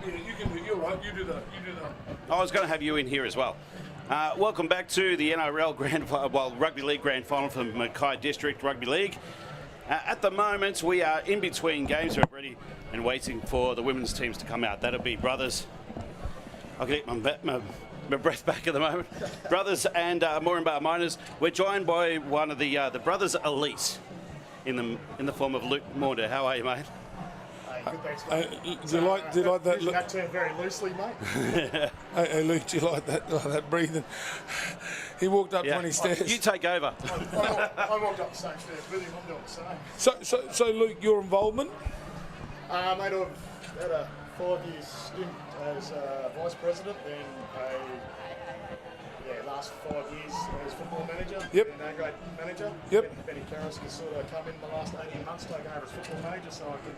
Yeah, you can do. You're right. You do that. I was going to have you in here as well. Welcome back to the NRL Rugby League Grand Final for Mackay District Rugby League. At the moment, we are in between games. We're ready and waiting for the women's teams to come out. That'll be Brothers. I can get my breath back at the moment. Brothers and Moranbah Miners. We're joined by one of the Brothers Elite in the form of Luke Maunder. How are you, mate? Good, thanks, mate. Do you like that? That term very loosely, mate. Hey, Luke, do you like that breathing? He walked up 20 stairs. You take over. I walked up the same stairs with him. I'm doing the same. So Luke, your involvement? Mate, I've had a 5-year stint as vice president, then last 5 years as football manager, Yep. and A-grade manager. Yep. Benny Karras has sort of come in the last 18 months to take over as football manager, so I could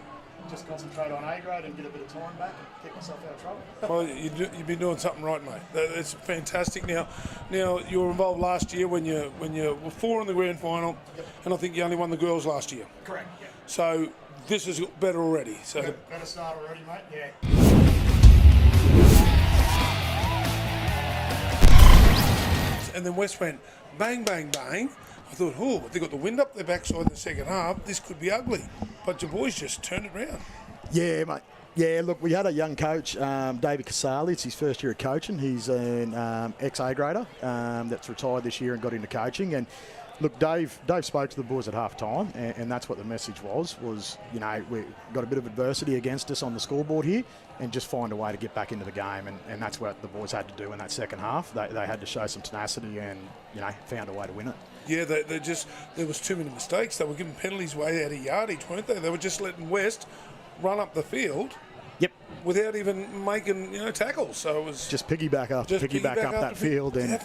just concentrate on A-grade and get a bit of time back and keep myself out of trouble. Well, you've been doing something right, mate. That's fantastic. Now you were involved last year when you were 4 in the grand final, and I think you only won the girls last year. Correct. Yeah. So this is better already. So better start already, mate. Yeah. And then West went bang, bang, bang. I thought, they got the wind up their backside in the second half. This could be ugly. But your boys just turned it around. Yeah, mate. Yeah, look, we had a young coach, David Casali. It's his first year of coaching. He's an ex-A grader that's retired this year and got into coaching. And look, Dave spoke to the boys at half time, and that's what the message was, we got a bit of adversity against us on the scoreboard here, and just find a way to get back into the game. And that's what the boys had to do in that second half. They had to show some tenacity and, found a way to win it. Yeah, there was too many mistakes. They were giving penalties way out of yardage, weren't they? They were just letting West run up the field. Yep. Without even making tackles. So it was just piggyback up that field, and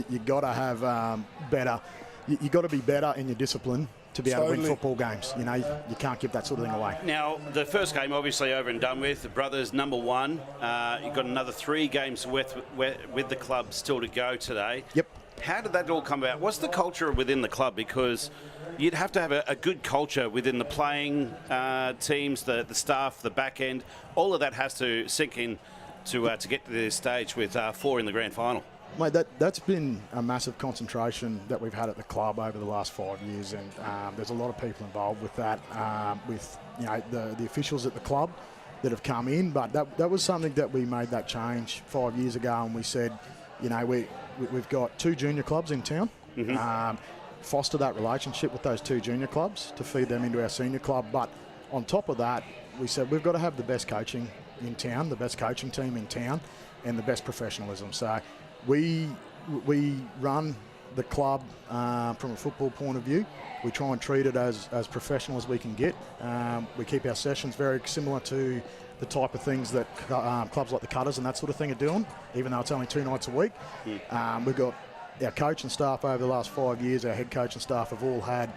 you got to have better. You got to be better in your discipline to be able to win football games. You can't give that sort of thing away. Now, the first game obviously over and done with. The Brothers number 1. You've got another 3 games with the club still to go today. Yep. How did that all come about? What's the culture within the club? Because you'd have to have a good culture within the playing teams, the staff, the back end. All of that has to sink in to get to this stage with 4 in the grand final. Mate, that's been a massive concentration that we've had at the club over the last 5 years, and there's a lot of people involved with that, with the officials at the club that have come in. But that was something that we made that change 5 years ago, and we said, we've got 2 junior clubs in town. Mm-hmm. Foster that relationship with those 2 junior clubs to feed them into our senior club. But on top of that, we said we've got to have the best coaching in town, the best coaching team in town, and the best professionalism. So we run the club from a football point of view. We try and treat it as professional as we can get. We keep our sessions very similar to the type of things that clubs like the Cutters and that sort of thing are doing, even though it's only 2 nights a week. We've got our coach and staff over the last 5 years, our head coach and staff have all had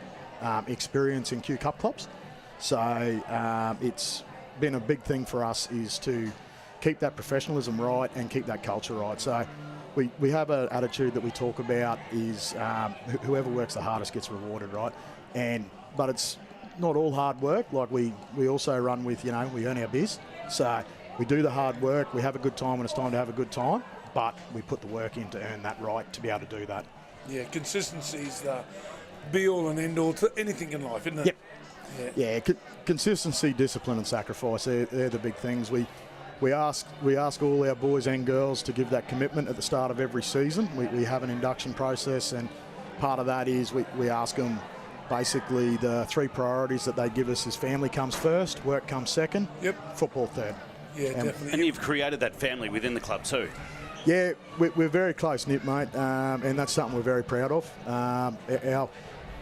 experience in Q Cup clubs. So it's been a big thing for us is to keep that professionalism right and keep that culture right. So we have an attitude that we talk about is whoever works the hardest gets rewarded, right? But it's not all hard work. Like we also run with, we earn our biz. So we do the hard work, we have a good time when it's time to have a good time, but we put the work in to earn that right to be able to do that. Yeah, consistency is the be-all and end-all to anything in life, isn't it? Yep. Yeah, consistency, discipline and sacrifice, they're the big things. We ask all our boys and girls to give that commitment at the start of every season. We have an induction process, and part of that is we ask them basically the 3 priorities that they give us is family comes first, work comes second, football third. Yeah, definitely. And you've created that family within the club too. Yeah, we're very close-knit, mate, and that's something we're very proud of.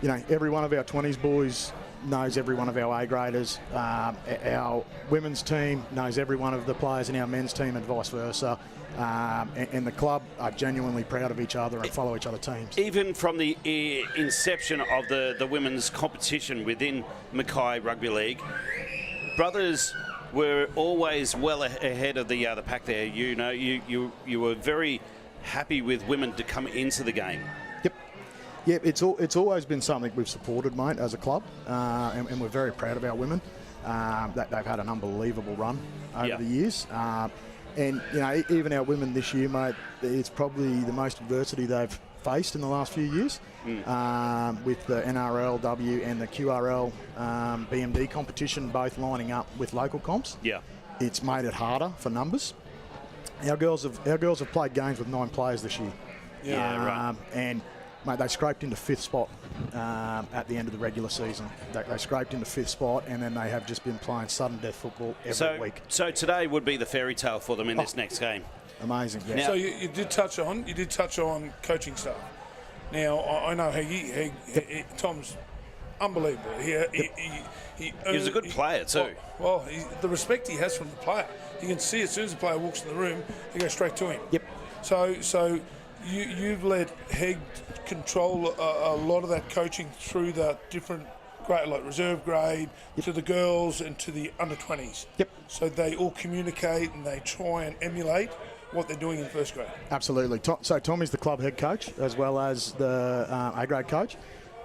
Every one of our 20s boys knows every one of our A-graders. Our women's team knows every one of the players in our men's team and vice versa. And the club are genuinely proud of each other and follow each other teams. Even from the inception of the women's competition within Mackay Rugby League, Brothers were always well ahead of the pack there. You were very happy with women to come into the game. Yep, it's always been something we've supported, mate, as a club, and we're very proud of our women. that they've had an unbelievable run over Yeah. the years. And, you know, even our women this year, mate, it's probably the most adversity they've faced in the last few years with the NRLW and the QRL BMD competition both lining up with local comps. Yeah. It's made it harder for numbers. Our girls have played games with 9 players this year. Yeah, right. And, mate, they scraped into 5th spot at the end of the regular season. They scraped into 5th spot, and then they have just been playing sudden death football every week. So today would be the fairy tale for them in this next game. Amazing, yeah. Now- So you did touch on coaching staff. Now I know Tom's unbelievable. He was a good player too. Well, the respect he has from the player, you can see as soon as the player walks in the room, they go straight to him. Yep. So you've let Heg control a lot of that coaching through the different grade, like reserve grade, to the girls and to the under 20s. Yep. So they all communicate and they try and emulate what they're doing in first grade. Absolutely. So Tommy's the club head coach as well as the A grade coach.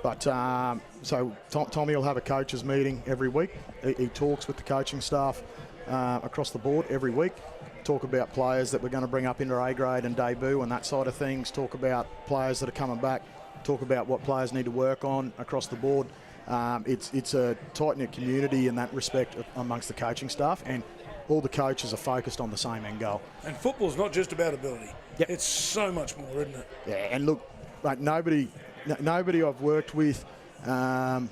But so Tommy will have a coaches meeting every week. He talks with the coaching staff across the board every week. Talk about players that we're going to bring up into A grade and debut and that side of things. Talk about players that are coming back. Talk about what players need to work on across the board. It's a tight-knit community in that respect amongst the coaching staff, and all the coaches are focused on the same end goal. And football's not just about ability. Yep. It's so much more, isn't it? Yeah, and look, mate, nobody I've worked with, and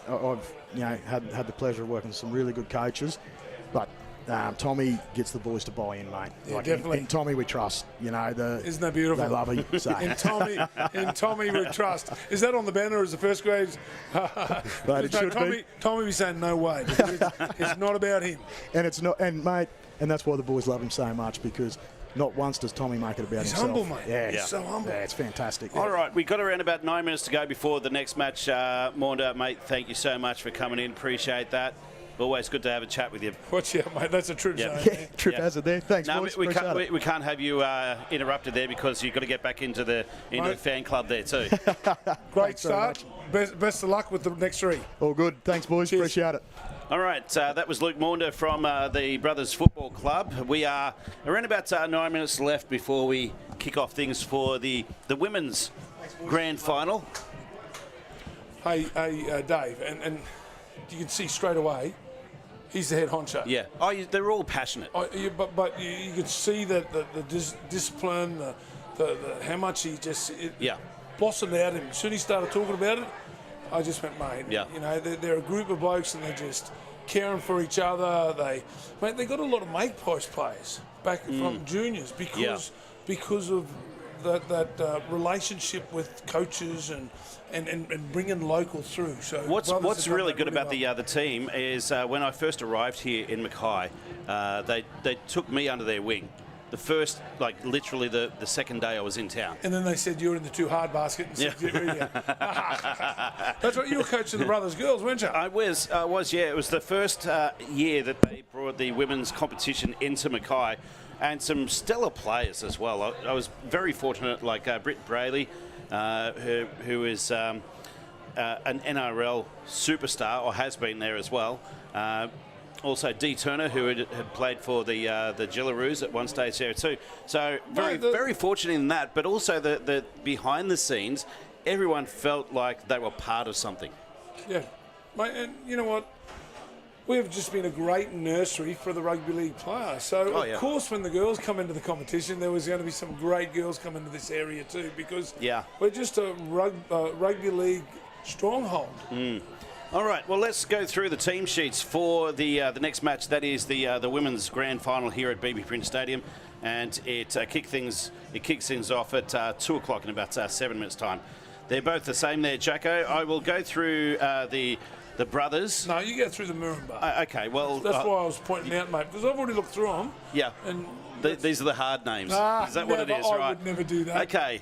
I've had the pleasure of working with some really good coaches, but Tommy gets the boys to buy in, mate. Yeah, definitely. In Tommy we trust. Isn't that beautiful? They love him. So. In Tommy we trust. Is that on the banner as the first grade? But it should be. Tommy be saying no way. It's not about him. And it's not, and mate, and that's why the boys love him so much, because not once does Tommy make it about He's himself. humble, mate. Yeah, He's so humble. Yeah, it's fantastic. All right, we've got around about 9 minutes to go before the next match. Maunda, mate, thank you so much for coming in. Appreciate that. Always good to have a chat with you. Watch out, mate. That's a trip zone. Yeah, trip hazard there. Thanks, No, boys. we Appreciate it. can't have you interrupted there because you've got to get back into the fan club there too. Great Thanks very start. Best of luck with the next 3. All good. Thanks, boys. Cheers. Appreciate it. All right, that was Luke Maunda from the Brothers Football Club. We are around about 9 minutes left before we kick off things for the women's grand final. Hey, Dave, and you can see straight away, he's the head honcho. Yeah. Oh, they're all passionate. But you could see that the discipline, the how much he just blossomed out him. As soon as he started talking about it, I just went, mate. Yeah. You know, they're a group of blokes and they're just caring for each other. They got a lot of make post players back from juniors because of that relationship with coaches and bringing local through. So what's really good about the team is when I first arrived here in Mackay, they took me under their wing. The first, literally the second day I was in town. And then they said you were in the too hard basket. And said, That's right. You were coaching the brothers girls, weren't you? I was. Yeah. It was the first year that they brought the women's competition into Mackay, and some stellar players as well. I was very fortunate, like Britt Brayley, who is an NRL superstar, or has been there as well. Also, Dee Turner, who had played for the Gillaroos at one stage there too. So very fortunate in that. But also the behind the scenes, everyone felt like they were part of something. Yeah, mate. And you know what? We've just been a great nursery for the rugby league players. So of course, when the girls come into the competition, there was going to be some great girls come into this area too, because we're just a rugby league stronghold. All right, well, let's go through the team sheets for the next match. That is the women's grand final here at BB Prince Stadium, and it kicks things off at 2 o'clock in about 7 minutes' time. They're both the same there, Jacko. I will go through the brothers. No, you go through the Moranbah. Okay, well... That's why I was pointing out, mate, because I've already looked through them. Yeah, and these are the hard names. Is that never, what it is, I right? would never do that. Okay.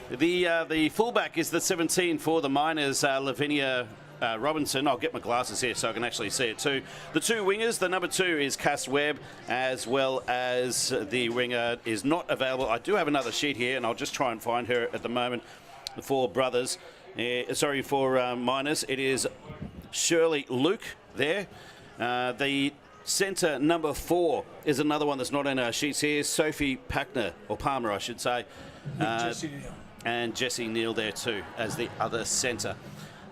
The fullback is the 17 for the Miners, Lavinia Robinson. I'll get my glasses here so I can actually see it too. The 2 wingers, the number 2 is Cass Webb, as well as the winger is not available. I do have another sheet here, and I'll just try and find her at the moment for brothers. For Miners, it is Shirley Luke there. The centre number 4 is another one that's not in our sheets here. Sophie Packner, or Palmer, I should say. Jessie Neal. And Jessie Neal there too as the other centre.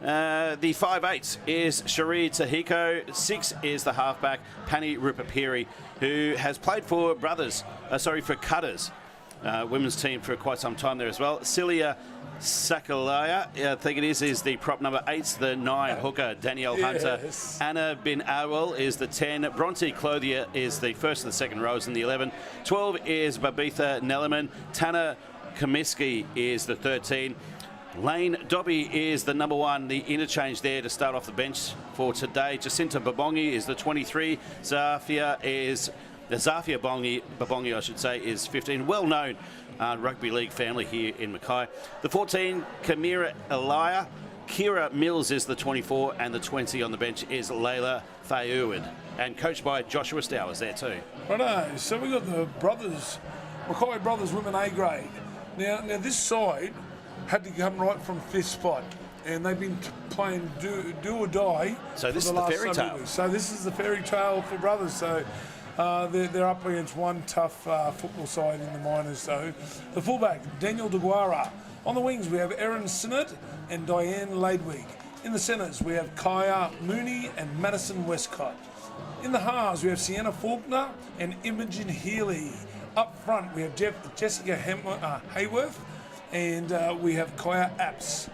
The 5'8" is Cherie Tahiko. 6 is the halfback, Pani Rupapiri, who has played for for Cutters, women's team for quite some time there as well. Celia Sakalaya, I think it is the prop number 8, the 9 hooker, Danielle Hunter. Anna Bin Awal is the 10. Bronte Clothier is the first and the second rows in the 11. 12 is Babitha Nellerman. Tana Comiskey is the 13. Lane Dobby is the number 1, the interchange there to start off the bench for today. Jacinta Babongi is the 23. Zafia Babongi, I should say, is 15. Well-known rugby league family here in Mackay. The 14, Kamira Elia. Kira Mills is the 24, and the 20 on the bench is Layla Fayouid, and coached by Joshua Stowers there too. Righto, so we've got the Mackay Brothers Women A grade. Now this side had to come right from 5th spot, and they've been playing do or die. So this for is the the last fairy tale. weeks. So this is the fairy tale for brothers. So they're up against one tough football side in the minors. So the fullback, Daniel DeGuara. On the wings, we have Erin Sinnott and Diane Ladwig. In the centres, we have Kaya Mooney and Madison Westcott. In the halves, we have Sienna Faulkner and Imogen Healy. Up front, we have Jessica Hayworth, and we have Kaya Apps.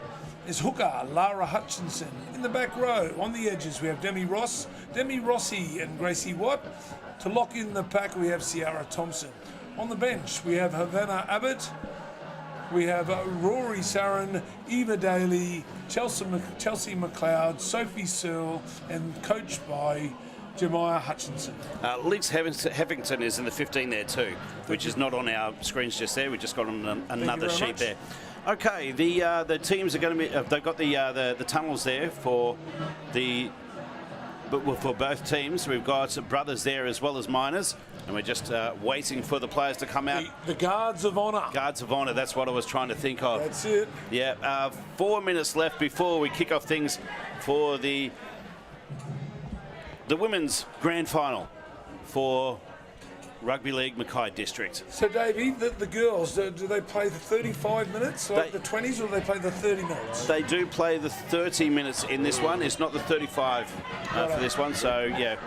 There's hooker, Lara Hutchinson. In the back row, on the edges, we have Demi Rossi and Gracie Watt. To lock in the pack, we have Ciara Thompson. On the bench, we have Havana Abbott. We have Rory Sarin, Eva Daly, Chelsea McLeod, Sophie Searle, and coached by Jemiah Hutchinson. Liz Heffington is in the 15 there too, which is not on our screens just there. We just got on another sheet there. Okay, the teams are going to be. They've got the tunnels there for both teams. We've got brothers there as well as minors, and we're just waiting for the players to come out. The Guards of Honour. Guards of Honour, that's what I was trying to think of. That's it. Yeah, 4 minutes left before we kick off things for the women's grand final for Rugby League Mackay District. So, Davey, the girls, do they play the 35 minutes, like the 20s, or do they play the 30 minutes? They do play the 30 minutes in this one. It's not the 35 for this one. So, yeah,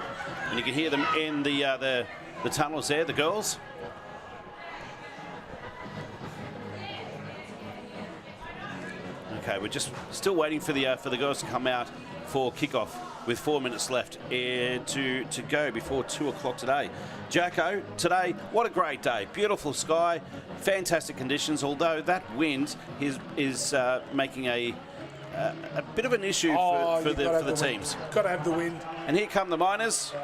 and you can hear them in the tunnels there, the girls. Okay, we're just still waiting for the girls to come out for kickoff with 4 minutes left to go before 2 o'clock today. Jacko, today, what a great day. Beautiful sky, fantastic conditions, although that wind is making a bit of an issue for the teams. Got to have the wind. And here come the miners.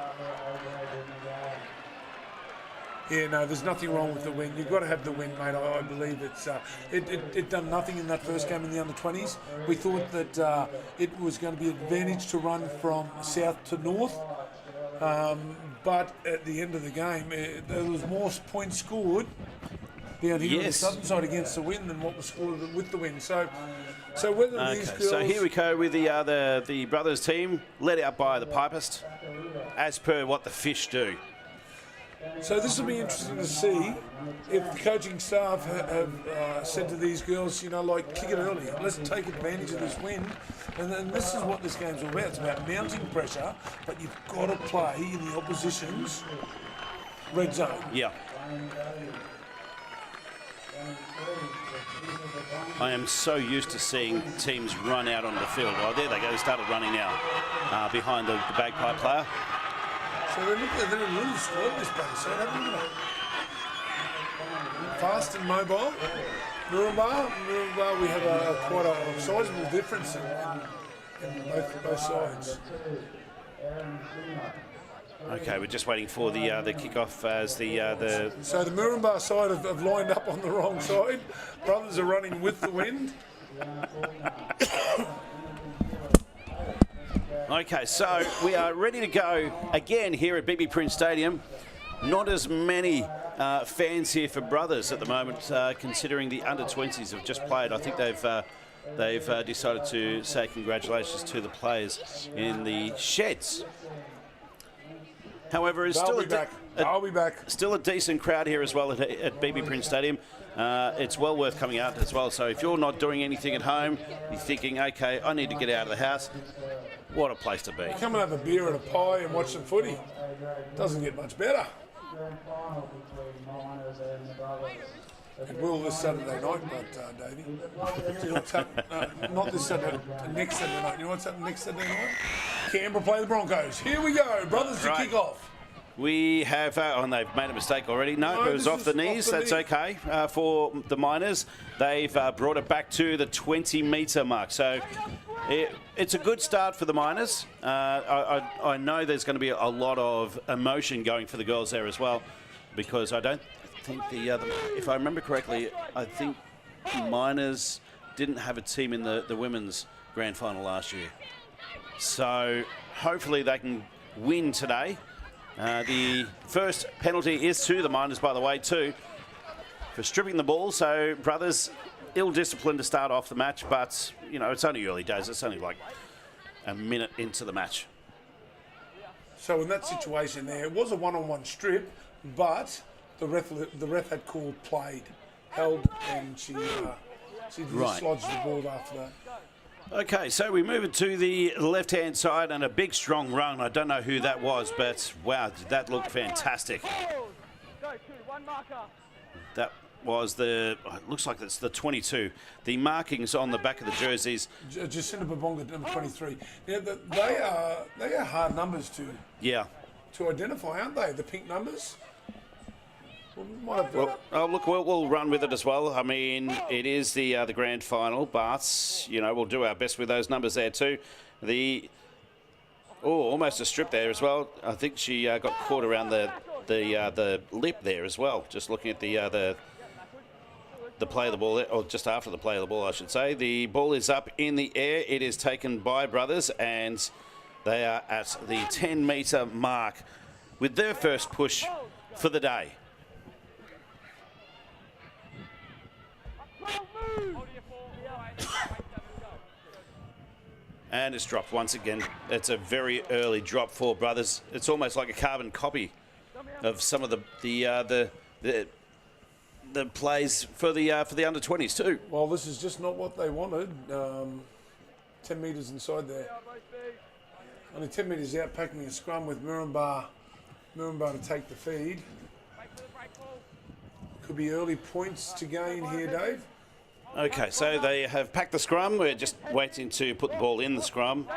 Yeah, no, there's nothing wrong with the wind. You've got to have the wind, mate. I believe it done nothing in that first game in the under-20s. We thought that it was going to be an advantage to run from south to north. But at the end of the game, there was more points scored down here on the southern side against the wind than what was scored with the wind. So whether these girls... So here we go with the brothers team, led out by the pipist, as per what the fish do. So this will be interesting to see if the coaching staff have said to these girls, kick it early. Let's take advantage of this wind. And then this is what this game's all about. It's about mounting pressure, but you've got to play in the opposition's red zone. Yeah. I am so used to seeing teams run out on the field. Oh, there they go. They started running now behind the bagpipe player. So they're a little squad, this battle side, haven't they? Fast and mobile. Moranbah, we have quite a sizable difference in both sides. Okay, we're just waiting for the kickoff as the. So the Moranbah side have lined up on the wrong side. Brothers are running with the wind. Okay, so we are ready to go again here at BB Prince Stadium. Not as many fans here for brothers at the moment, considering the under-20s have just played. I think they've decided to say congratulations to the players in the sheds. However, it's I'll be back. Still a decent crowd here as well at BB Prince Stadium. It's well worth coming out as well. So if you're not doing anything at home, you're thinking, okay, I need to get out of the house, what a place to be. Come and have a beer and a pie and watch some footy. Doesn't get much better. It will this Saturday night, but Davey. You know what's happening? Not this Saturday, next Saturday night. You know what's happening next Saturday night? Canberra play the Broncos. Here we go, brothers, to kick off. We have, and they've made a mistake already. No, it was off the knees. That's okay for the Miners. They've brought it back to the 20-metre mark. So it's a good start for the Miners. I know there's going to be a lot of emotion going for the girls there as well, because I don't think if I remember correctly, I think Miners didn't have a team in the women's grand final last year. So hopefully they can win today. The first penalty is to the Miners, by the way, too, for stripping the ball. So, brothers, ill-disciplined to start off the match, but, you know, it's only early days. It's only like a minute into the match. So in that situation there, it was a one-on-one strip, but the ref had called played, held, and she dislodged the ball after that. Okay, so we move it to the left-hand side and a big, strong run. I don't know who that was, but wow, that looked fantastic. That was it looks like it's the 22. The markings on the back of the jerseys. Jacinta Babonga, number 23. Yeah, they are hard numbers to identify, aren't they? The pink numbers. We'll run with it as well. I mean, it is the grand final, but you know, we'll do our best with those numbers there too. Almost a strip there as well. I think she got caught around the lip there as well. Just looking at the play of the ball, or just after the play of the ball, I should say. The ball is up in the air. It is taken by brothers, and they are at the 10-metre mark with their first push for the day. And it's dropped once again. It's a very early drop for brothers. It's almost like a carbon copy of some of the plays for the under 20s too. Well, this is just not what they wanted. 10 metres inside there. Only 10 metres out, packing a scrum with Moranbah to take the feed. Could be early points to gain here, Dave. Okay, so they have packed the scrum. We're just waiting to put the ball in the scrum.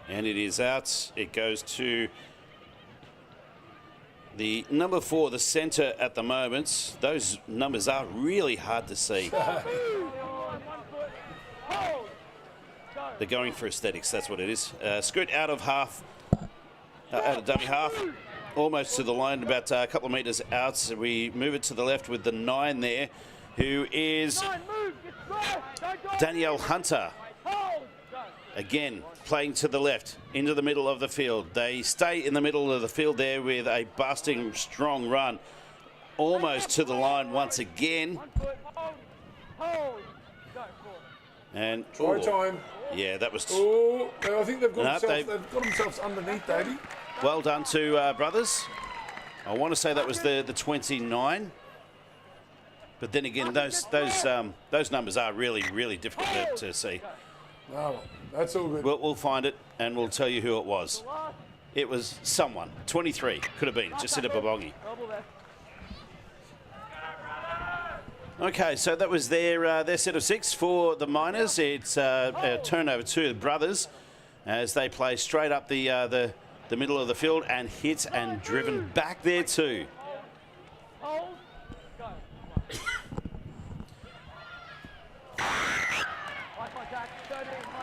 And it is out. It goes to the number 4, the centre at the moment. Those numbers are really hard to see. They're going for aesthetics, that's what it is. Scoot out of half, out of dummy half. Almost to the line, about a couple of metres out. So we move it to the left with the 9 there, who is Danielle Hunter. Again, playing to the left, into the middle of the field. They stay in the middle of the field there with a busting, strong run. Almost to the line once again. And try time. Yeah, that was... I think they've got themselves underneath, Davey. Well done to brothers. I want to say that was the 29, but then again, those numbers are really, really difficult to see. No, that's all good. We'll find it and we'll tell you who it was. It was someone. 23 could have been Jacinta Babongi. Okay, so that was their set of 6 for the Miners. It's a turnover to the brothers as they play straight up the middle of the field and hit and driven back there too.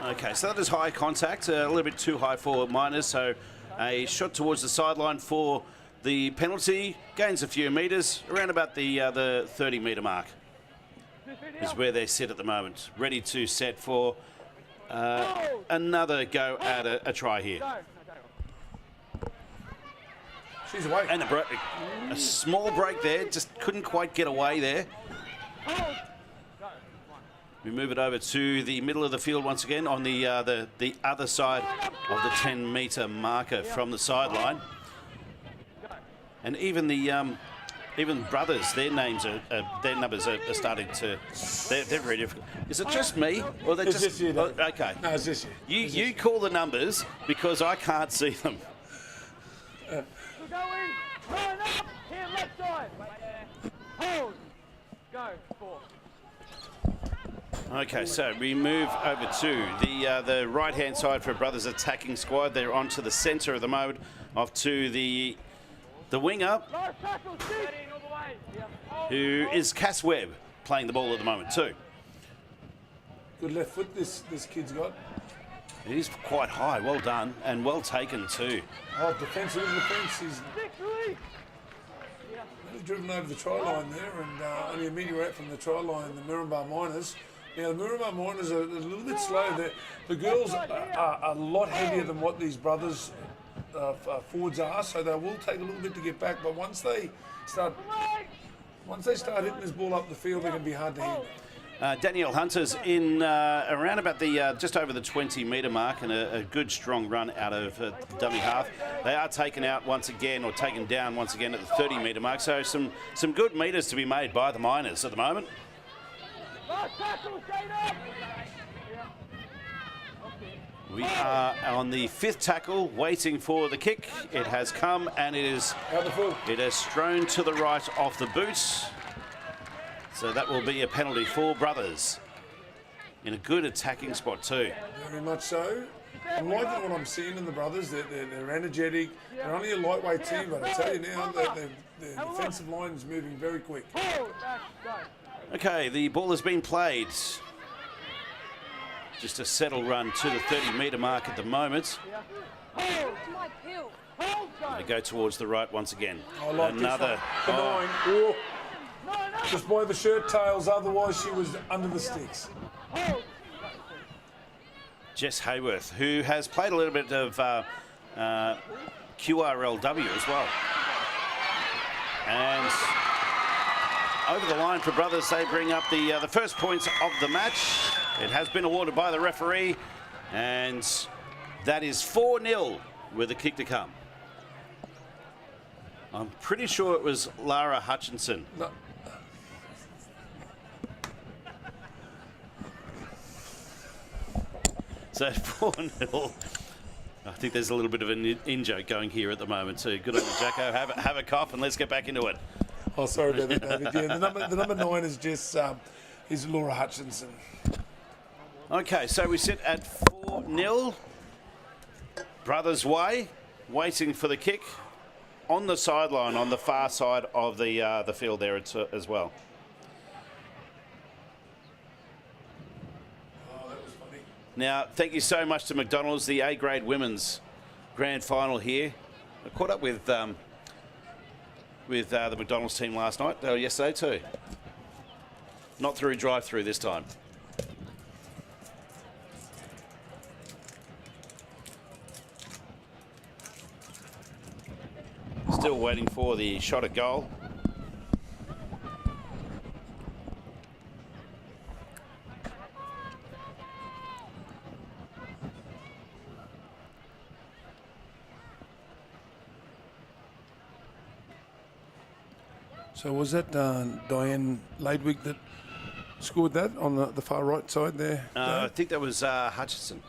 Okay, so that is high contact, a little bit too high for Miners, so a shot towards the sideline for the penalty, gains a few metres, around about the 30-metre mark is where they sit at the moment, ready to set for another go at a try here. She's away. And a small break there, just couldn't quite get away there. We move it over to the middle of the field once again on the other side of the 10-metre marker from the sideline. And even the even brothers, their numbers are starting to. They're very difficult. Is it just me, or they It's just? you, Oh, okay. No, it's just you. You call the numbers because I can't see them. Go in, line up, here left side. Hold, go, 4. Okay, so we move over to the right-hand side for Brothers attacking squad. They're onto the centre of the mode, off to the winger, who is Cass Webb, playing the ball at the moment too. Good left foot this kid's got. He's quite high, well done, and well taken too. Oh, defensive in the fence. He's driven over the try line there, and only a metre out from the try line, the Moranbah Miners. Now, the Moranbah Miners are a little bit slow. The girls are a lot heavier than what these brothers forwards are, so they will take a little bit to get back. But once they start hitting this ball up the field, they can be hard to hit. Danielle Hunter's in around about the just over the 20-metre mark, and a good strong run out of the dummy half. They are taken out once again, or taken down once again at the 30-metre mark. So some good metres to be made by the Miners at the moment. We are on the 5th tackle, waiting for the kick. It has come, and it has thrown to the right off the boots. So that will be a penalty for Brothers. In a good attacking spot too. Very much so. I'm liking what I'm seeing in the Brothers. They're energetic. They're only a lightweight team, but I tell you now, the defensive line is moving very quick. Okay, the ball has been played. Just a settle run to the 30-metre mark at the moment. They go towards the right once again. I like another. The 9. Oh. Just by the shirt tails, otherwise she was under the sticks. Jess Hayworth, who has played a little bit of QRLW as well. And over the line for Brothers, they bring up the first points of the match. It has been awarded by the referee, and that is 4-0 with a kick to come. I'm pretty sure it was Lara Hutchinson. No. So 4-0. I think there's a little bit of an in-joke going here at the moment too. Good on you, Jacko. Have a cough and let's get back into it. Oh, sorry about that, David. Yeah, the number 9 is just is Laura Hutchinson. Okay, so we sit at 4-0. Brothers way, waiting for the kick on the sideline on the far side of the field there as well. Now, thank you so much to McDonald's, the A-grade women's grand final here. I caught up with the McDonald's team last night, yesterday too. Not through drive-through this time. Still waiting for the shot at goal. So was that Diane Ladwig that scored that on the far right side there? I think that was Hutchinson.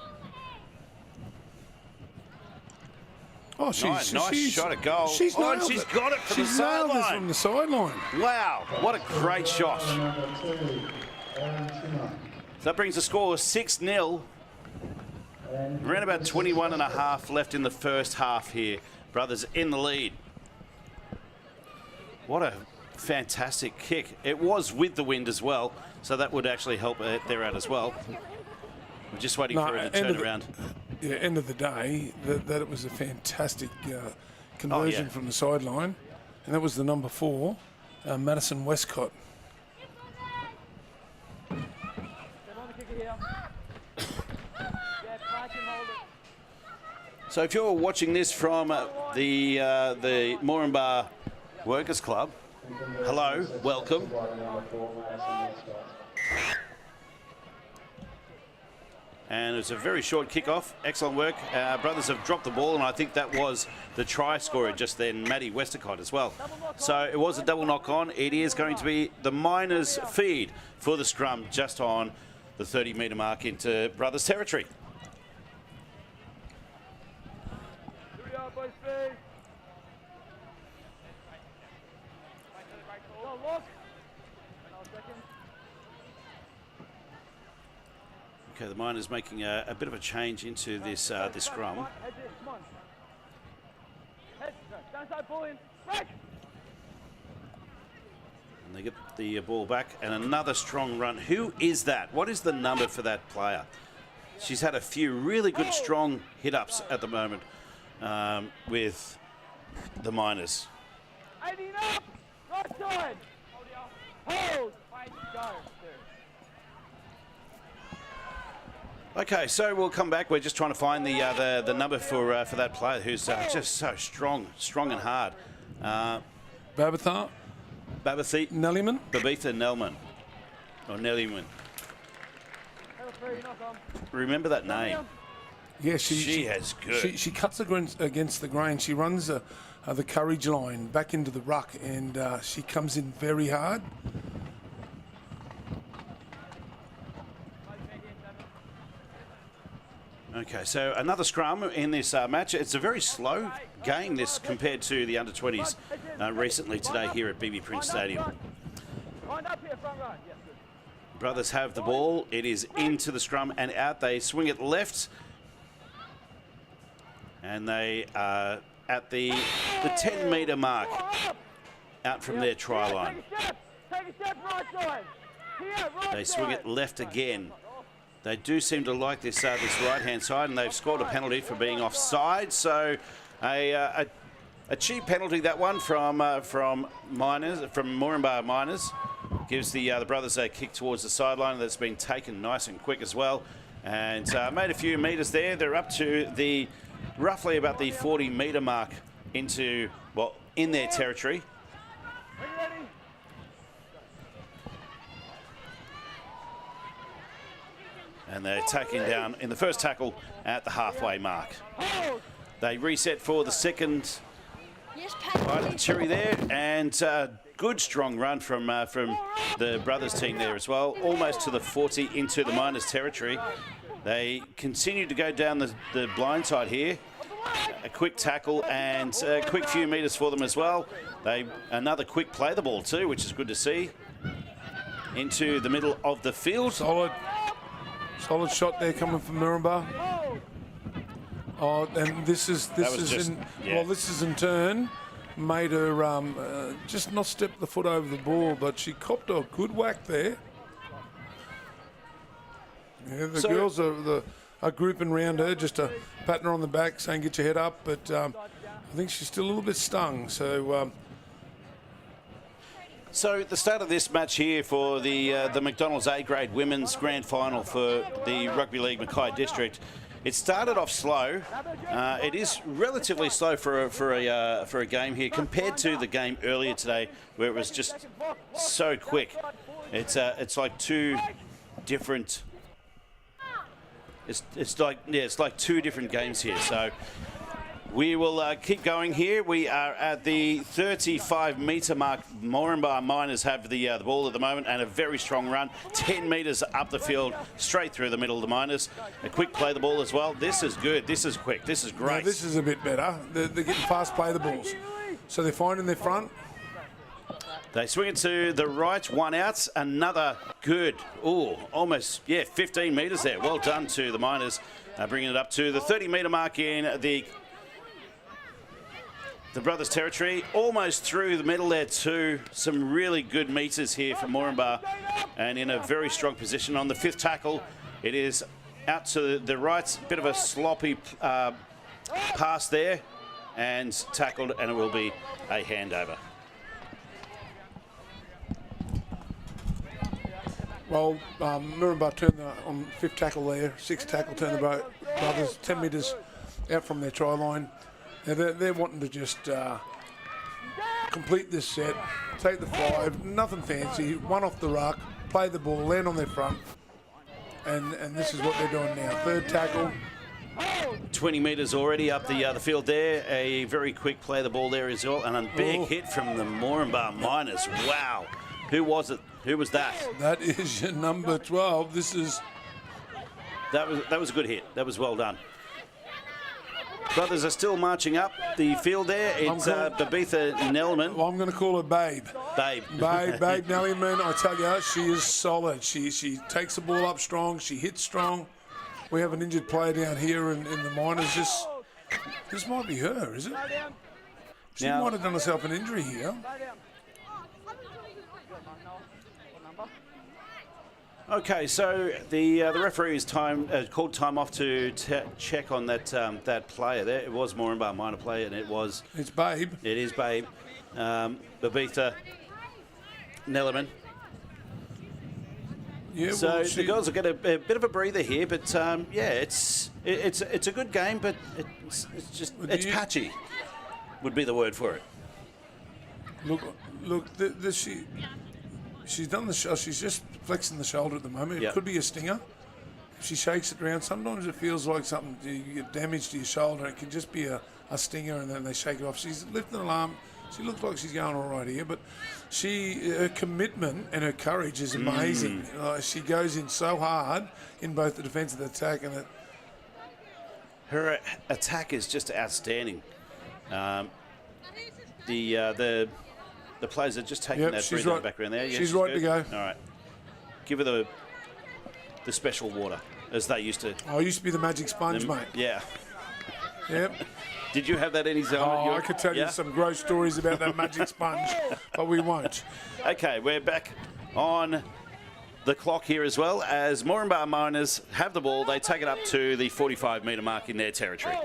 Oh, nice shot at goal. She's got it from the sideline. From the sideline. Wow, what a great shot. So that brings the score 6-0. Around about 21 and a half left in the first half here. Brothers in the lead. What a fantastic kick. It was with the wind as well, so that would actually help there out as well. We're just waiting for it to turn around. Yeah, end of the day, that it was a fantastic conversion from the sideline. And that was the number 4, Madison Westcott. So if you're watching this from the Moranbah Workers Club, hello, welcome. And it was a very short kickoff. Excellent work. Brothers have dropped the ball, and I think that was the try scorer just then, Maddie Westercott as well. So it was a double knock on. It is going to be the Miners' feed for the scrum just on the 30-metre mark into Brothers' territory. Okay, the Miners making a bit of a change into this this scrum. And they get the ball back, and another strong run. Who is that? What is the number for that player? She's had a few really good, strong hit-ups at the moment with the Miners. 18 up, right side. Hold. Go. Okay, so we'll come back. We're just trying to find the number for that player who's just so strong and hard. Babitha Nellyman. Babitha Nelman. Or Nellyman. Remember that name. Yeah, she has good. She cuts against the grain. She runs the courage line back into the ruck, and she comes in very hard. Okay, so another scrum in this match. It's a very slow game, this, compared to the under-20s recently today here at BB Prince Stadium. Brothers have the ball. It is into the scrum and out. They swing it left. And they are at the 10-metre mark out from their try line. They swing it left again. They do seem to like this this right-hand side, and they've scored a penalty for being offside. So a cheap penalty, that one from Moranbah Miners, gives the Brothers a kick towards the sideline that's been taken nice and quick as well, and made a few metres there. They're up to the roughly about the 40-metre mark into in their territory. And they're taking down in the first tackle at the halfway mark. They reset for the second bite of the cherry there, and good strong run from the Brothers team there as well, almost to the 40 into the Miners territory. They continue to go down the blind side here. A quick tackle and a quick few metres for them as well. Another quick play the ball too, which is good to see. Into the middle of the field. Solid shot there coming from Moranbah. Oh, and this is in turn made her just not step the foot over the ball, but she copped a good whack there. Yeah, the girls are grouping around her, just to patting her on the back, saying get your head up, but I think she's still a little bit stung. So the start of this match here for the McDonald's A-grade women's grand final for the Rugby League Mackay District. It started off slow. It is relatively slow for a game here compared to the game earlier today, where it was just so quick. It's like two different. It's like two different games here. So we will keep going here. We are at the 35-metre mark. Moranbah Miners have the ball at the moment, and a very strong run. 10 metres up the field, straight through the middle of the Miners. A quick play the ball as well. This is good. This is quick. This is great. Yeah, this is a bit better. They're getting fast play the balls. So they're finding their front. They swing it to the right, one out, another good. Almost 15 metres there. Well done to the Miners, bringing it up to the 30-metre mark in the Brothers territory. Almost through the middle there too. Some really good metres here for Moranbah, and in a very strong position on the fifth tackle. It is out to the right, bit of a sloppy pass there, and tackled, and it will be a handover. Well, Moranbah turned on fifth tackle there, sixth tackle, turned the Brothers 10 metres out from their try line. They're wanting to just complete this set, take the 5, nothing fancy, one off the ruck, play the ball, land on their front, And this is what they're doing now. Third tackle. 20 metres already up the field there. A very quick play of the ball there as well. And a big hit from the Moranbah Miners. Wow. Who was it? Who was that? That is your number 12. This is... That was a good hit. That was well done. Brothers are still marching up the field there. It's Babitha Nelman. Well, I'm going to call her Babe. Babe Nelman, I tell you, she is solid. She takes the ball up strong. She hits strong. We have an injured player down here in the minors. This might be her, is it? She might have done herself an injury here. Okay, so the referee is called time off to check on that player there. It was Moranbah minor player, and it's Babe. It is Babe. Babitha Nellerman. Yeah, so well, the girls will get a bit of a breather here, but it's a good game, but it's patchy. Would be the word for it. Look, she's done the she's just flexing the shoulder at the moment. It could be a stinger. If she shakes it around, sometimes it feels like something, you get damage to your shoulder. It can just be a stinger, and then they shake it off. She's lifting an arm. She looks like she's going all right here, but her commitment and her courage is amazing. She goes in so hard in both the defence and the attack, and her attack is just outstanding. The players are just taking that breather in the background there. She's right to go. All right. Give her the special water, as they used to. Oh, it used to be the magic sponge, mate. Yeah. Yep. Did you have that any time? Oh, I could tell you some gross stories about that magic sponge, but we won't. Okay, we're back on the clock here as well, as Moranbah Miners have the ball. They take it up to the 45-metre mark in their territory.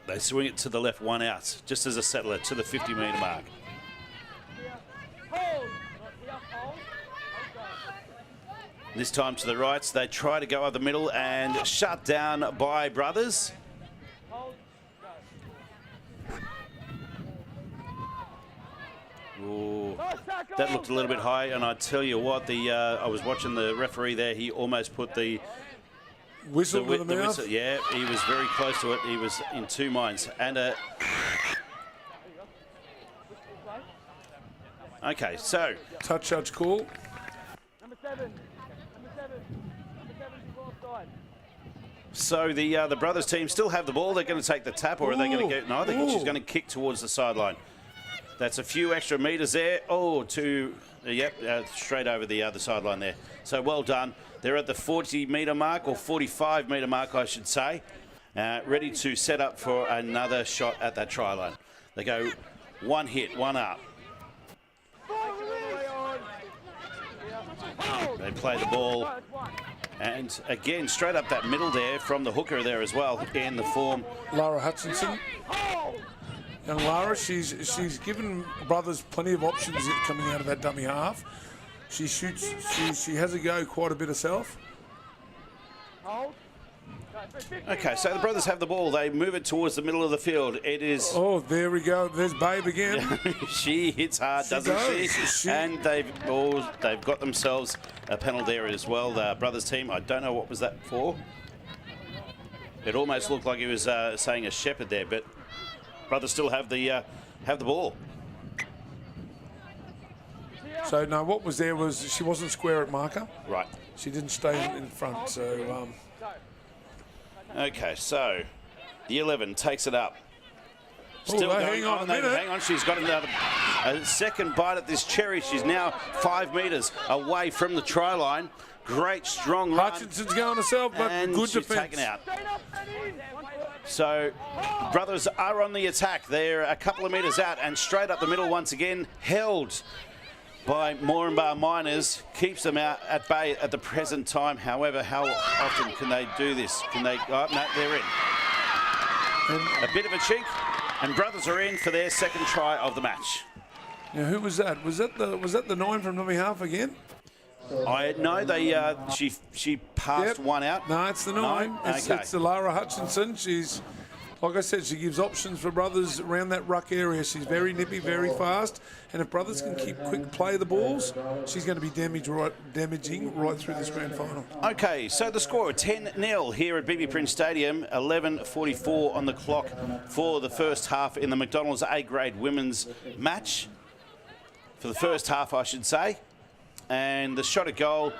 They swing it to the left, one out, just as a settler to the 50-metre mark. This time to the right, they try to go up the middle and shut down by Brothers. Ooh, that looked a little bit high, and I tell you what, I was watching the referee there. He almost put the whistle to the mouth. Whistle. Yeah, he was very close to it. He was in two minds. And okay, so touch call. Number 7. So the Brothers team still have the ball. They're going to take the tap, or are they going to go? No, I think she's going to kick towards the sideline. That's a few extra metres there. Straight over the other sideline there. So well done. They're at the 40-metre mark, or 45-metre mark, I should say, ready to set up for another shot at that try line. They go one hit, one up. They play the ball. And again, straight up that middle there from the hooker there as well, in the form. Lara Hutchinson. And Lara, she's given Brothers plenty of options coming out of that dummy half. She shoots, she has a go quite a bit herself. Okay, so the Brothers have the ball. They move it towards the middle of the field. It is... Oh, there we go. There's Babe again. She hits hard, doesn't she? And they've got themselves a penalty there as well. The Brothers team, I don't know what was that for. It almost looked like he was saying a shepherd there, but Brothers still have the ball. So, no, what was there was she wasn't square at marker. Right. She didn't stay in front, so... Okay, so the 11 takes it up. Still going hang on a minute. Hang on, she's got a second bite at this cherry. She's now 5 metres away from the try line. Great, strong run. Hutchinson's going herself, but and good she's defence. taken out. So Brothers are on the attack. They're a couple of metres out and straight up the middle once again. Held by Moranbah Miners, keeps them out at bay at the present time. However, how often can they do this? Can they? Oh, no, they're in. A bit of a cheek, and Brothers are in for their second try of the match. Now, who was that? Was that the 9 from dummy half again? I know she passed one out. No, it's the 9. Okay. It's the Lara Hutchinson. She's like I said, she gives options for brothers around that ruck area. She's very nippy, very fast, and if brothers can keep quick play the balls, she's going to be damaging right through this grand final. Okay, so the score 10-0 here at BB Prince Stadium, 11:44 on the clock for the first half in the McDonald's A-grade women's match. For the first half, I should say. And the shot at goal,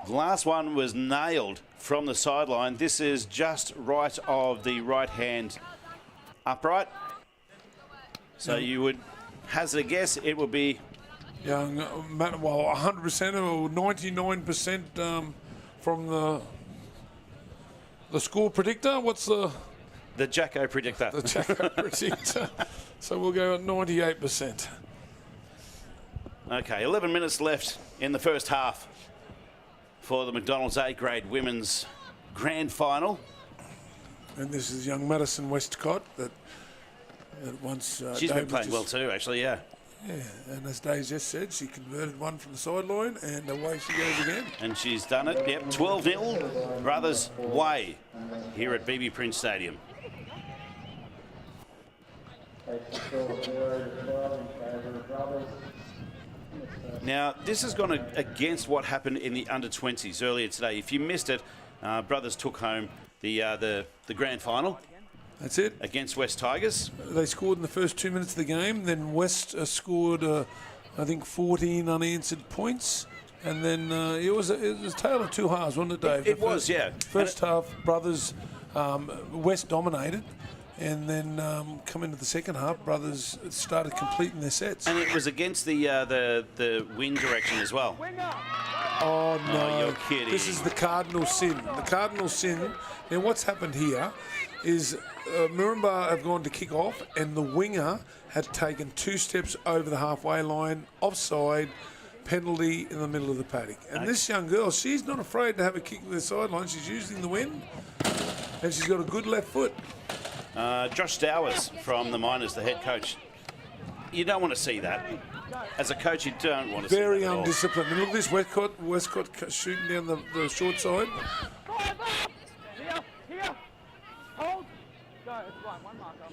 the last one was nailed from the sideline. This is just right of the right-hand upright. So you would hazard a guess it would be... Young, well, 100% or 99% from the score predictor. What's the Jacko predictor. The Jacko predictor. So we'll go at 98%. Okay, 11 minutes left in the first half for the McDonald's A-grade women's grand final. And this is young Madison Westcott that once... She's been playing well too, actually, yeah. Yeah, and as Dave just said, she converted one from the sideline, and away she goes again. And she's done it, yep, 12-0, brothers way here at BB Prince Stadium. Now, this has gone against what happened in the under-20s earlier today. If you missed it, brothers took home the grand final. That's it. Against West Tigers. They scored in the first 2 minutes of the game. Then West scored, I think, 14 unanswered points. And then it was a tale of two halves, wasn't it, Dave? It was, yeah. First half, brothers, West dominated. And then come into the second half, brothers started completing their sets. And it was against the wind direction as well. Oh, no. Oh, you're kidding. This is the cardinal sin. The cardinal sin. Now, what's happened here is Moranbah have gone to kick off, and the winger had taken 2 steps over the halfway line, offside, penalty in the middle of the paddock. And this young girl, she's not afraid to have a kick to the sideline. She's using the wind, and she's got a good left foot. Josh Stowers from the Miners, the head coach. You don't want to see that. As a coach, you don't want to see that. Very undisciplined. And look at this Westcott shooting down the short side.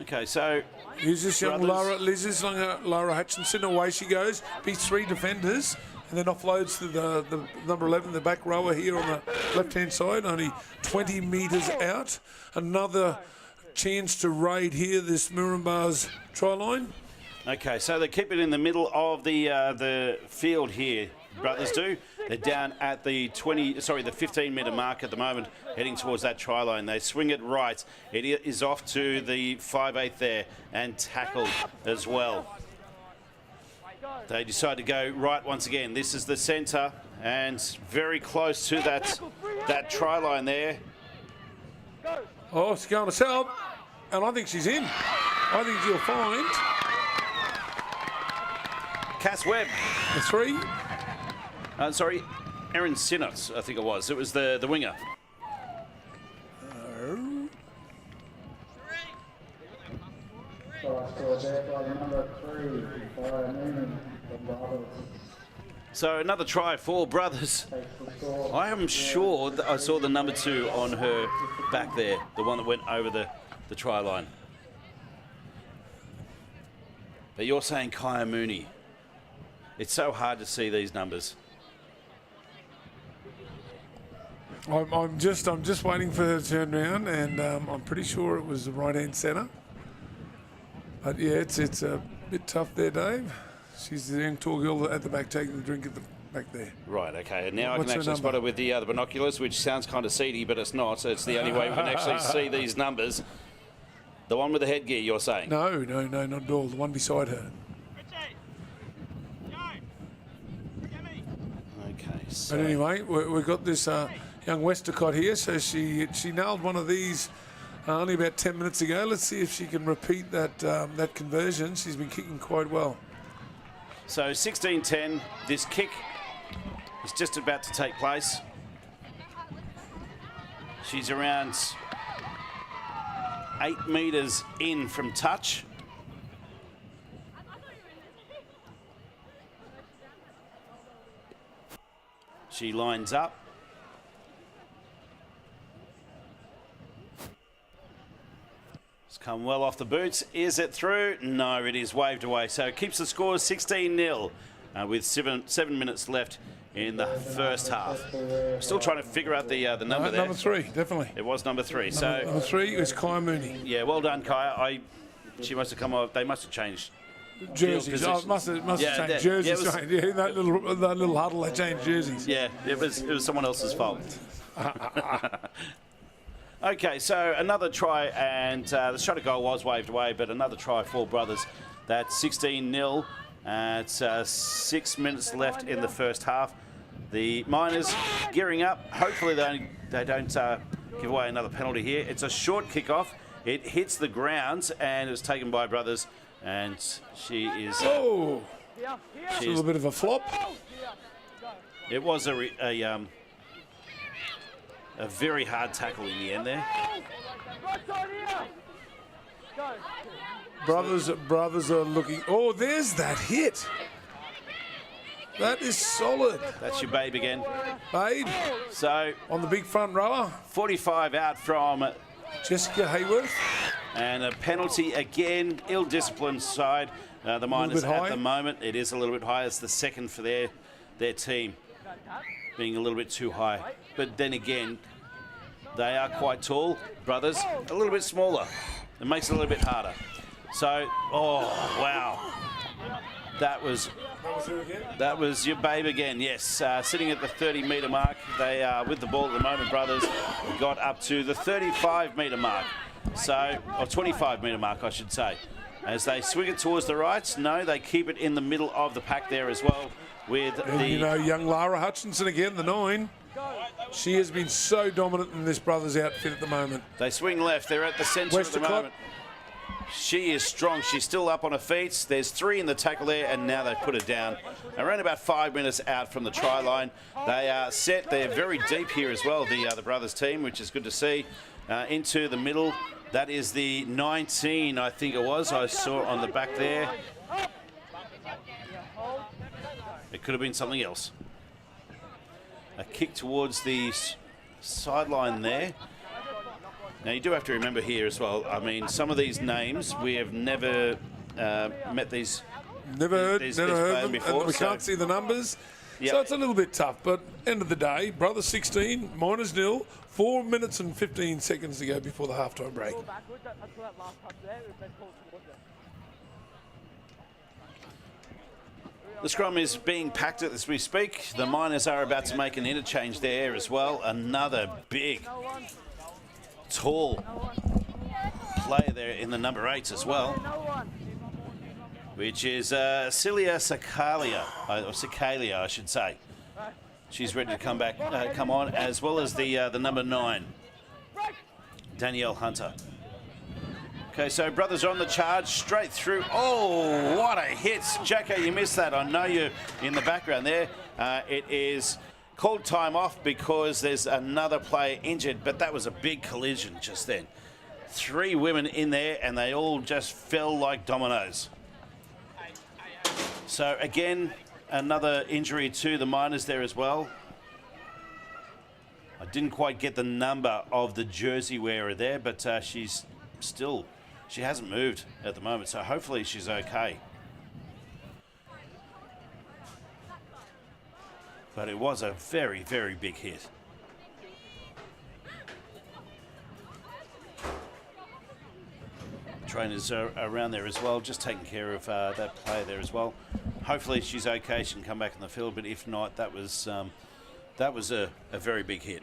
Okay, so here's this young Lara Hutchinson. Away she goes. Beats 3 defenders. And then offloads to the number 11, the back rower here on the left-hand side, only 20 metres out. Another chance to raid here, this Moranbah's try line. Okay, so they keep it in the middle of the field here, brothers do. They're down at the 15-metre mark at the moment, heading towards that try line. They swing it right. It is off to the 5/8 there and tackled as well. They decide to go right once again. This is the centre and very close to that try line there. Oh, she's going to sell, and I think she's in. I think you'll find Cass Webb. The 3. Sorry, Erin Sinnott, I think it was. It was the winger. So another try for brothers. I am sure that I saw the number 2 on her back there, the one that went over the try line. But you're saying Kaya Mooney. It's so hard to see these numbers. I'm just waiting for her to turn around, and I'm pretty sure it was the right-hand centre. But yeah, it's a bit tough there, Dave. She's the young tall girl at the back taking the drink at the back there. Right, okay. And now I can actually spot it with the binoculars, which sounds kind of seedy, but it's not. It's the only way we can actually see these numbers. The one with the headgear, you're saying? No, not at all. The one beside her. Okay, so... But anyway, we've got this young Westcott here, so she nailed one of these only about 10 minutes ago. Let's see if she can repeat that conversion. She's been kicking quite well. So 16-10, this kick is just about to take place. She's around 8 metres in from touch. She lines up. It's come well off the boots. Is it through? No, it is waved away. So it keeps the score 16-0 with 7 minutes left in the first half. Still trying to figure out the number there. Number 3, definitely. It was number 3. Number 3 is Kai Mooney. Yeah, well done, Kai. She must have come off. They must have changed jerseys. Oh, must have changed jerseys. Yeah, that little huddle, they changed jerseys. Yeah, it was someone else's fault. Okay, so another try, and the shot at goal was waved away, but another try for Brothers. That's 16-0. It's 6 minutes left in the first half. The Miners gearing up. Hopefully they don't give away another penalty here. It's a short kickoff. It hits the ground and it's taken by Brothers, and she is. Oh, it's a little bit of a flop. It was a very hard tackle in the end there. Brothers are looking. Oh, there's that hit. That is solid. That's your babe again. Babe. So on the big front rower. 45 out from Jessica Hayworth. And a penalty again. Ill-disciplined side. The Miners at the moment. It is a little bit high. It's the second for their team. Being a little bit too high. But then again, they are quite tall. Brothers, a little bit smaller. It makes it a little bit harder. So, oh, wow. That was your babe again, yes. Sitting at the 30-metre mark. They are with the ball at the moment, Brothers. Got up to the 35-metre mark. So, or 25-metre mark, I should say. As they swing it towards the right, no, they keep it in the middle of the pack there as well. With young Lara Hutchinson again, the 9. She has been so dominant in this Brothers outfit at the moment. They swing left. They're at the centre at the moment. She is strong. She's still up on her feet. There's 3 in the tackle there, and now they've put her down. Around about 5 minutes out from the try line. They are set. They're very deep here as well, the Brothers team, which is good to see. Into the middle. That is the 19, I think it was. I saw on the back there. It could have been something else. A kick towards the sideline there. Now, you do have to remember here as well, I mean, some of these names, we have never met these. Never heard them before. And we can't see the numbers. Yep. So it's a little bit tough, but end of the day, Brothers 16, Miners 0, 4 minutes and 15 seconds to go before the halftime break. The scrum is being packed as we speak. The Miners are about to make an interchange there as well. Another big, tall player there in the number 8 as well, which is Celia Sakalia, or Sakalia, I should say. She's ready to come on, as well as the number 9, Danielle Hunter. Okay, so Brothers are on the charge, straight through. Oh, what a hit. Jacko, you missed that. I know you're in the background there. It is called time off because there's another player injured, but that was a big collision just then. 3 women in there, and they all just fell like dominoes. So, again, another injury to the Miners there as well. I didn't quite get the number of the jersey wearer there, but she's still... She hasn't moved at the moment, so hopefully she's okay. But it was a very, very big hit. Trainers are around there as well, just taking care of that player there as well. Hopefully she's okay, she can come back in the field, but if not, that was a very big hit.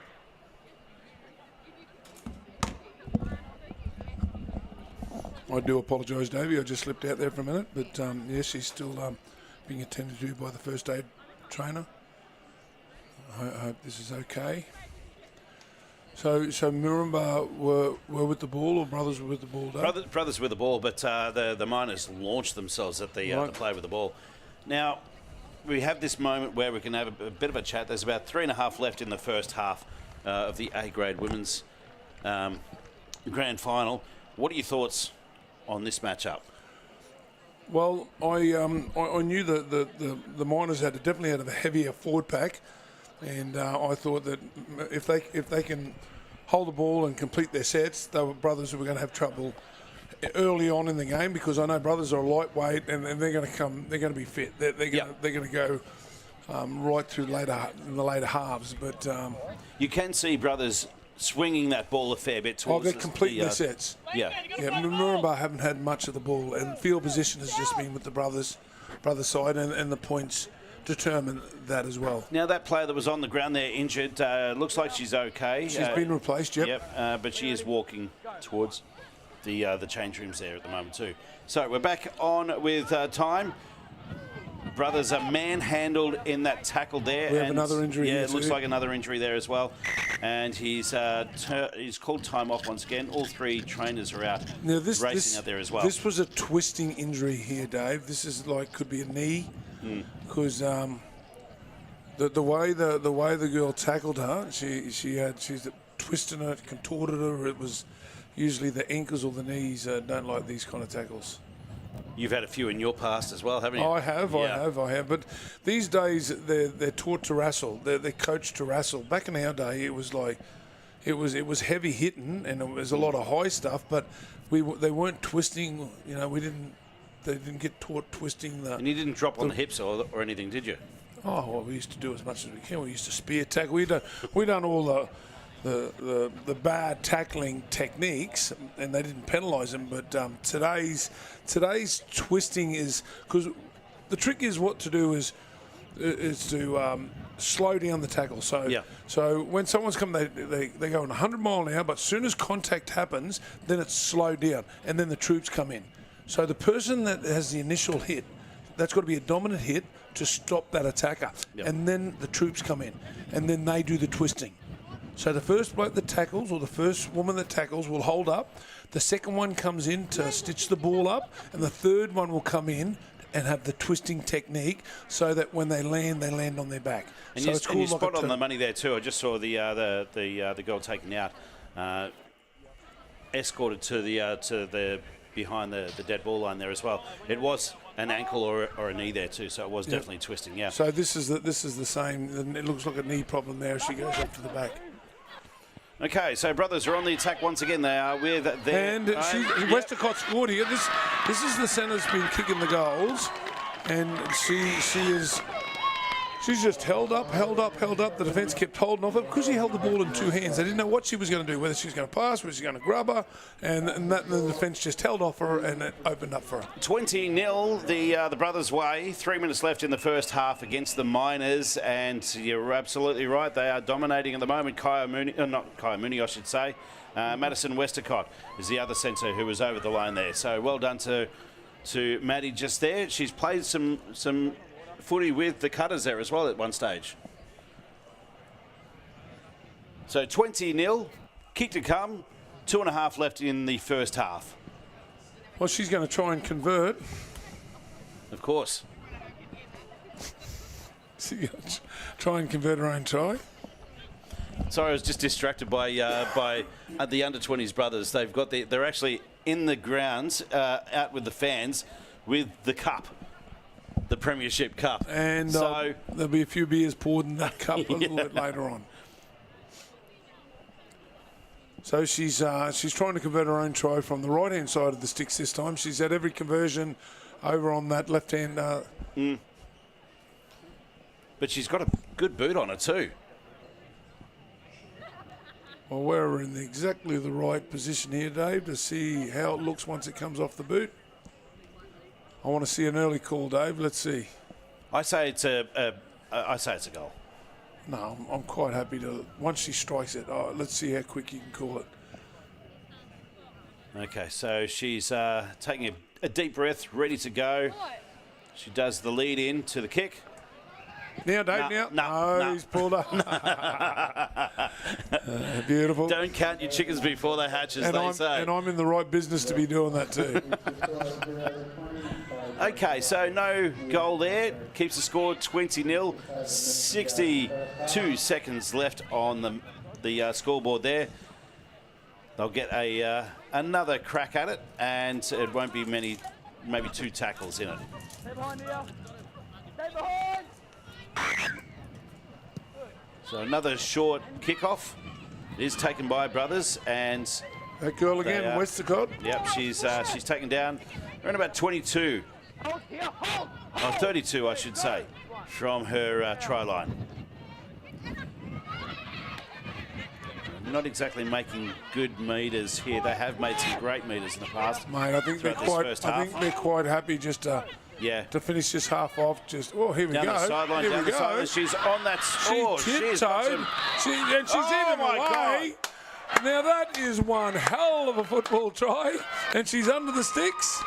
I do apologise, Davey. I just slipped out there for a minute. But, yes, she's still being attended to by the first aid trainer. I hope this is okay. So Moranbah were with the ball, or Brothers were with the ball, Dave? Brothers with the ball, but the Miners launched themselves at the play with the ball. Now, we have this moment where we can have a bit of a chat. There's about 3.5 left in the first half of the A-grade women's grand final. What are your thoughts on this matchup? Well, I knew that the Miners definitely had a heavier forward pack, and I thought that if they can hold the ball and complete their sets, they were Brothers who were going to have trouble early on in the game, because I know brothers are lightweight and they're going to come. They're going to be fit. They're going to go right through in the later halves. But you can see brothers swinging that ball a fair bit towards they're complete their sets. Yeah. Moranbah haven't had much of the ball, and field position has just been with the brother side, and the points determine that as well. Now that player that was on the ground there injured, looks like she's okay. She's been replaced, yep. But she is walking towards the change rooms there at the moment too. So we're back on with time. Brothers are manhandled in that tackle there. We have another injury here it looks too. like another injury there as well. And he's called time off once again. All three trainers are out racing out there as well. This was a twisting injury here, Dave. This is could be a knee, because the way the girl tackled her, she's twisted her, contorted her. It was usually the ankles or the knees don't like these kind of tackles. You've had a few in your past as well, haven't you? I have. But these days they're taught to wrestle. They're coached to wrestle. Back in our day, it was like it was heavy hitting and it was a lot of high stuff. But they weren't twisting. They didn't get taught twisting the. And you didn't drop on the hips or anything, did you? Oh well, we used to do as much as we can. We used to spear tackle. We done all the bad tackling techniques, and they didn't penalise them. But today's twisting is, because the trick is what to do is to slow down the tackle. So when someone's coming, they go 100 mile an hour, but as soon as contact happens, then it's slowed down, and then the troops come in. So the person that has the initial hit, that's got to be a dominant hit to stop that attacker, and then the troops come in, and then they do the twisting. So the first bloke that tackles, or the first woman that tackles, will hold up. The second one comes in to stitch the ball up, and the third one will come in and have the twisting technique, so that when they land on their back. And so it's you spot on the money there too. I just saw the girl taken out, escorted to the behind the dead ball line there as well. It was an ankle or a knee there too, so it was definitely twisting. Yeah. So this is the same. It looks like a knee problem there as she goes up to the back. Okay, so brothers are on the attack once again. They are with their... And Westacott scored here. This is the centre's been kicking the goals, and she's just held up. The defence kept holding off it because she held the ball in two hands. They didn't know what she was going to do, whether she was going to pass, whether she was going to grab her, and the defence just held off her and it opened up for her. 20-0 the brothers' way. 3 minutes left in the first half against the Miners, and you're absolutely right. They are dominating at the moment. Not Kaya Mooney, I should say. Madison Westacott is the other centre who was over the line there. So well done to Maddie just there. She's played some footy with the Cutters there as well at one stage. So 20-0, kick to come, 2.5 left in the first half. Well, she's going to try and convert. Of course. She's going to try and convert her own try. Sorry, I was just distracted by the under-20s brothers. They're actually in the grounds out with the fans with the cup. The Premiership Cup. And so there'll be a few beers poured in that cup a little bit later on. So she's trying to convert her own try from the right-hand side of the sticks this time. She's had every conversion over on that left-hand. But she's got a good boot on her too. Well, we're in exactly the right position here, Dave, to see how it looks once it comes off the boot. I want to see an early call, Dave. Let's see. I say it's a goal. No, I'm quite happy to. Once she strikes it, let's see how quick you can call it. Okay, so she's taking a deep breath, ready to go. She does the lead in to the kick. Now, Dave, No, he's pulled up. Beautiful. Don't count your chickens before they hatch, as they say. And I'm in the right business to be doing that too. Okay, so no goal there. Keeps the score 20-0. 62 seconds left on the scoreboard there. They'll get another crack at it, and it won't be many, maybe 2 tackles in it. Stay behind here. Stay behind. So another short kickoff is taken by brothers, and That girl again, They are. Westacott. Yep, she's taken down around about 22, or 32, I should say, from her try line. Not exactly making good meters here. They have made some great meters in the past. Mate, I think they're quite happy just to finish this half off. Just here we down go. The sideline, here down we the go. sideline. She's on that. She tiptoed. She's in my away. Now that is one hell of a football try, and she's under the sticks.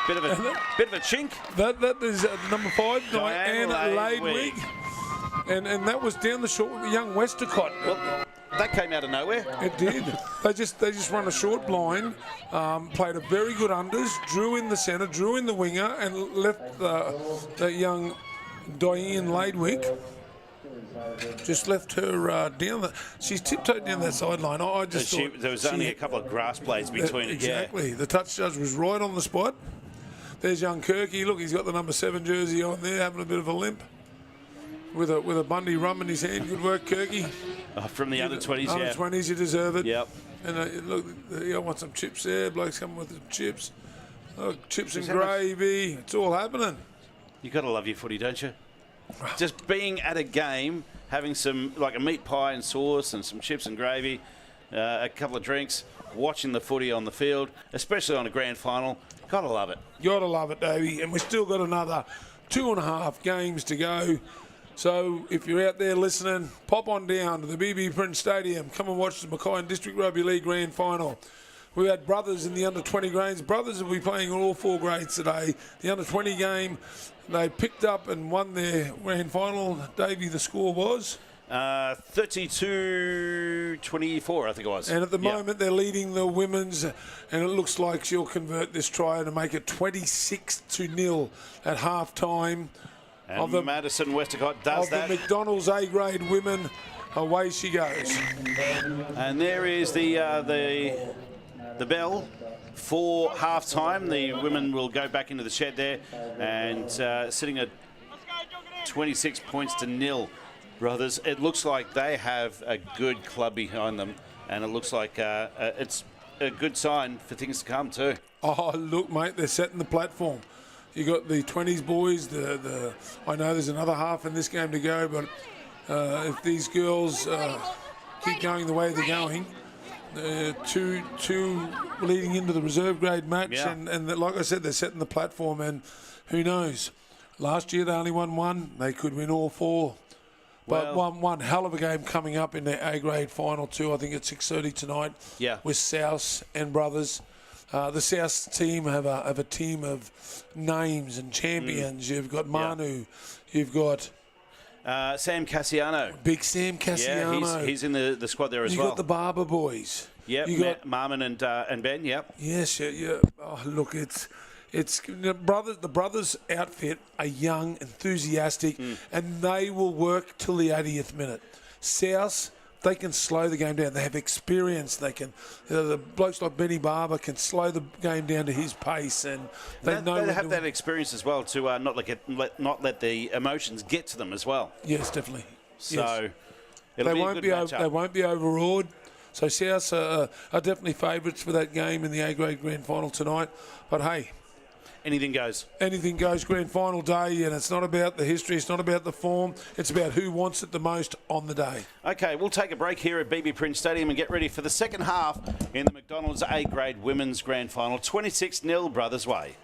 Bit of a chink. That is number 5, Diane Diane Laidwig. Laidwig. And that was down the short, young Westacott. Well, that came out of nowhere. It did. They just run a short blind, played a very good unders, drew in the centre, drew in the winger, and left the young Diane Laidwig. Just left her down. She's tiptoed down that sideline. I just thought there was only a couple of grass blades between it. Exactly. The touch judge was right on the spot. There's young Kirky. Look, he's got the number 7 jersey on there, having a bit of a limp. With a Bundy rum in his hand. Good work, Kirky. From the under-20s, Under-20s, you deserve it. Yep. And look, I want some chips there. Bloke's coming with some chips. Chips and gravy. It's all happening. You got to love your footy, don't you? Just being at a game, having some, like a meat pie and sauce and some chips and gravy, a couple of drinks, watching the footy on the field, especially on a grand final. Got to love it. Got to love it, Davey. And we've still got another 2.5 games to go. So if you're out there listening, pop on down to the BB Prince Stadium. Come and watch the Mackay District Rugby League Grand Final. We've had brothers in the under-20 grades. Brothers will be playing all 4 grades today. The under-20 game, they picked up and won their grand final. Davey, the score was? 32-24, I think it was. And at the moment, they're leading the women's, and it looks like she'll convert this try to make it 26-0 at half-time. And Madison Westacott does that. Of the McDonald's A-grade women, away she goes. And there is the bell for half-time. The women will go back into the shed there, and sitting at 26 points to 0. Brothers, it looks like they have a good club behind them, and it looks like it's a good sign for things to come too. Oh, look, mate, they're setting the platform. You got the 20s boys. I know there's another half in this game to go, but if these girls keep going the way they're going, two leading into the reserve grade match, and like I said, they're setting the platform. And who knows? Last year they only won 1. They could win all 4. But one hell of a game coming up in their A-grade final too. I think it's 6:30 tonight. Yeah. With South and Brothers. The South team have a team of names and champions. You've got Manu. You've got Sam Cassiano. Big Sam Cassiano. Yeah, he's in the squad there as well. You've got the Barber boys. Yep, you got Marmon and Ben. Yep. Yes, yeah. Oh, look, it's the brothers outfit are young, enthusiastic, and they will work till the 80th minute. South, they can slow the game down. They have experience. They can. The blokes like Benny Barber can slow the game down to his pace, and they have that experience as well to not let the emotions get to them as well. Yes, definitely. So they won't be overawed. So South are definitely favourites for that game in the A-grade grand final tonight. But hey. Anything goes. Anything goes grand final day, and it's not about the history, it's not about the form, it's about who wants it the most on the day. Okay, we'll take a break here at BB Prince Stadium and get ready for the second half in the McDonald's A-grade women's grand final. 26-0 Brothers way.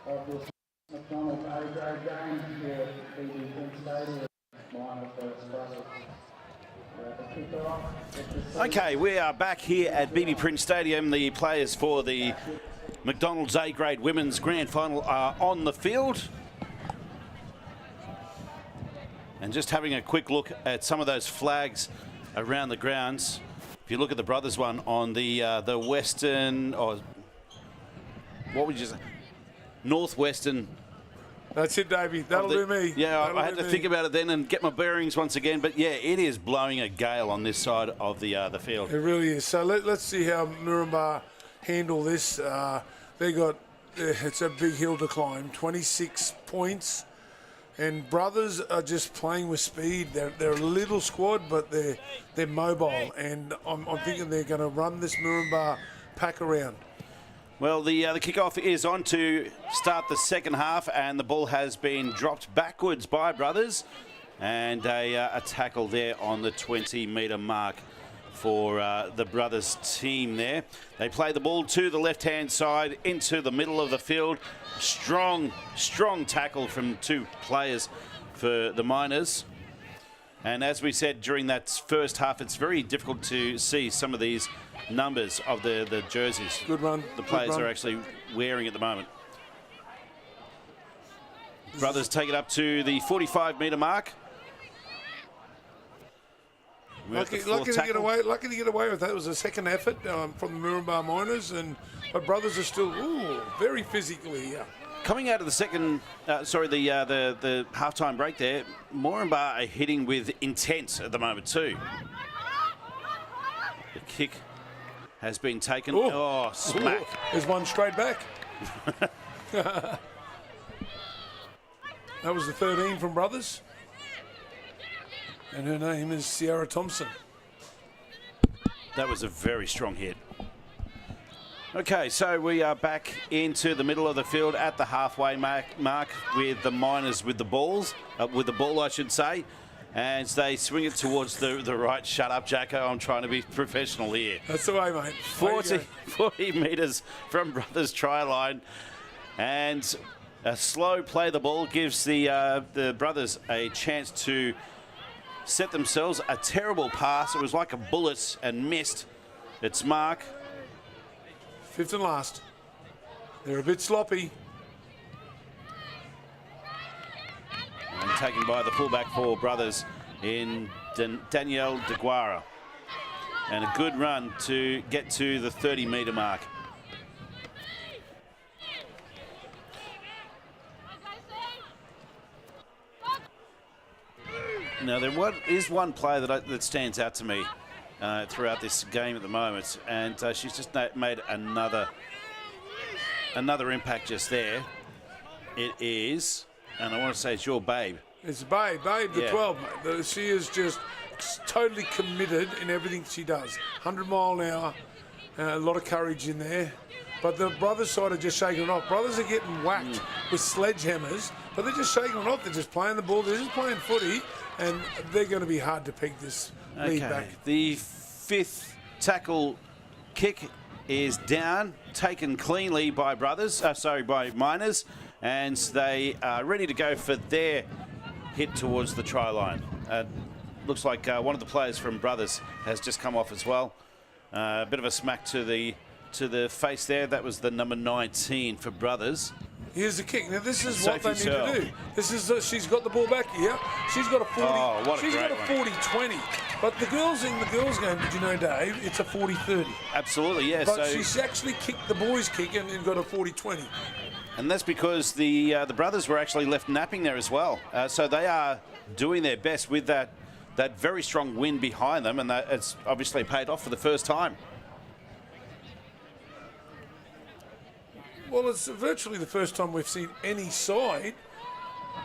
Of this McDonald's A-grade game here at Livestream Stadium. Okay, we are back here at BB Prince Stadium. The players for the McDonald's A-grade women's grand final are on the field. And just having a quick look at some of those flags around the grounds. If you look at the brothers one on the western, or what would you say, northwestern. That's it, Davey. That'll do me. Yeah, I had to think about it then and get my bearings once again. But yeah, it is blowing a gale on this side of the field. It really is. So let's see how Moranbah handle this. It's a big hill to climb. 26 points. And brothers are just playing with speed. They're a little squad, but they're mobile. And I'm thinking they're going to run this Moranbah pack around. Well, the kickoff is on to start the second half, and the ball has been dropped backwards by brothers. And a tackle there on the 20-metre mark for the brothers team there. They play the ball to the left-hand side into the middle of the field. Strong tackle from two players for the Miners. And as we said during that first half, it's very difficult to see some of these numbers of the jerseys. Good run. The players are actually wearing at the moment. Brothers take it up to the 45-metre mark. Lucky to get away with that. It was a second effort from the Moranbah Miners, but brothers are still very physically here. Coming out of the second, the halftime break there, Moranbah are hitting with intent at the moment too. The kick has been taken. Oh, smack. There's one straight back. That was the 13 from brothers. And her name is Sierra Thompson. That was a very strong hit. Okay, so we are back into the middle of the field at the halfway mark with the Miners with the ball, I should say. And they swing it towards the right. Shut up, Jacko. I'm trying to be professional here. That's the way, mate. 40 metres from Brothers' try line. And a slow play the ball gives the Brothers a chance to set themselves. A terrible pass. It was like a bullet and missed its mark. Fifth and last. They're a bit sloppy. And taken by the fullback for Brothers in Danielle DeGuara. And a good run to get to the 30-metre mark. Now, there is one player that stands out to me throughout this game at the moment, and she's just made another impact just there. It is, and I want to say it's your Babe. It's Babe, the 12, mate. She is just totally committed in everything she does. 100 mile an hour, a lot of courage in there. But the Brothers side are just shaking it off. Brothers are getting whacked with sledgehammers, but they're just shaking it off. They're just playing the ball. They're just playing footy, and they're going to be hard to peg this lead back. The fifth tackle kick is down, taken cleanly by by Miners, and they are ready to go for their hit towards the try line. Looks like one of the players from Brothers has just come off as well. A bit of a smack to the face there. That was the number 19 for Brothers. Here's the kick. Now this is what they need to do. This is she's got the ball back here. She's got a 40. She's got a 40-20. But the girls in the girls game, did you know, Dave? It's a 40-30. Absolutely, yes. But she's actually kicked the boys' kick and got a 40-20. And that's because the Brothers were actually left napping there as well. So they are doing their best with that very strong wind behind them, and it's obviously paid off for the first time. Well, it's virtually the first time we've seen any side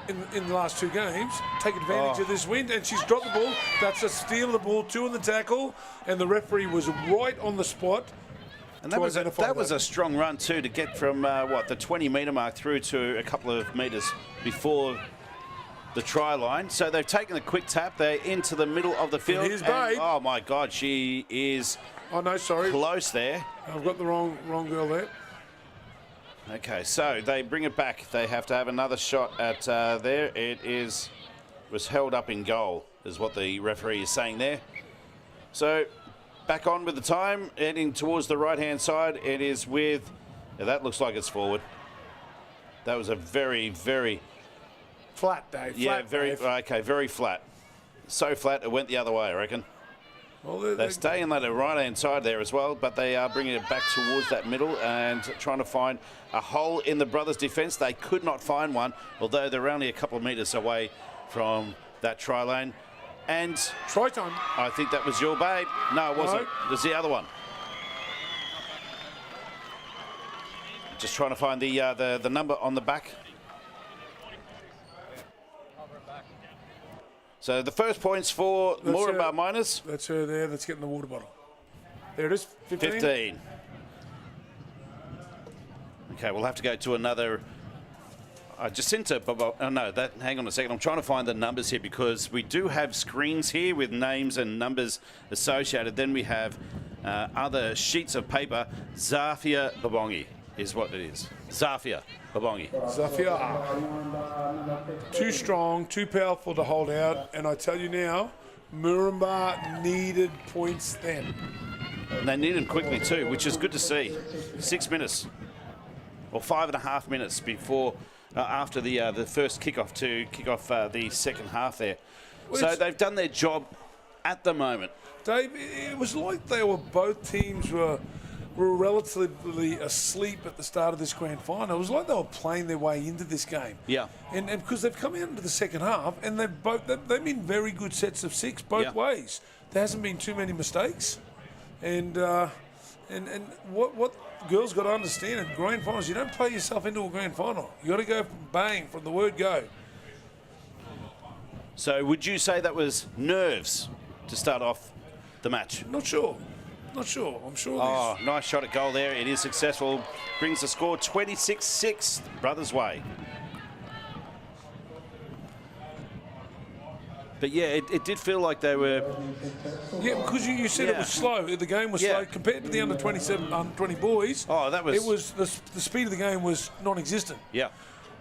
in the last two games take advantage of this wind, and she's dropped the ball. That's a steal of the ball, 2 on the tackle, and the referee was right on the spot. And that was a strong run too, to get from the 20-metre mark through to a couple of metres before the try line. So they've taken the quick tap. They're into the middle of the field. And here's Babe. Oh my God, she is. Oh no, sorry. Close there. I've got the wrong girl there. Okay, so they bring it back. They have to have another shot at there. It was held up in goal, is what the referee is saying there. So back on with the time, heading towards the right-hand side. It is with, that looks like it's forward. That was a very, very Flat, Dave. Yeah, Flat, very Dave. okay, very flat. So flat it went the other way, I reckon. Well, They're staying on the right-hand side there as well, but they are bringing it back towards that middle and trying to find a hole in the Brothers' defence. They could not find one, although they're only a couple of metres away from that try lane. And try time. I think that was your babe. No, it wasn't. It was the other one. Just trying to find the number on the back. So the first points for Moranbah Miners. That's her there. That's getting the water bottle. There it is. 15. 15. Okay, we'll have to go to another. Jacinta. Oh, no, hang on a second. I'm trying to find the numbers here because we do have screens here with names and numbers associated. Then we have other sheets of paper. Zafia Babongi is what it is. Zafia Babongi. Zafia. Too strong, too powerful to hold out. And I tell you now, Moranbah needed points then. And they need them quickly too, which is good to see. 6 minutes or 5.5 minutes before. After the first kickoff to kick off the second half there. Well, so they've done their job at the moment. Dave, it was like both teams were relatively asleep at the start of this grand final. It was like they were playing their way into this game. Yeah. And because they've come out into the second half and they've been very good sets of 6 both ways. There hasn't been too many mistakes. And what girls got to understand in grand finals, you don't play yourself into a grand final. You got to go bang from the word go. So would you say that was nerves to start off the match? Not sure. I'm sure. Oh, nice shot at goal there. It is successful. Brings the score 26-6 Brothers' way. But yeah, it did feel like they were. Yeah, because you said it was slow. The game was slow compared to the under 27, under 20 boys. Oh, that was. It was the speed of the game was non-existent. Yeah.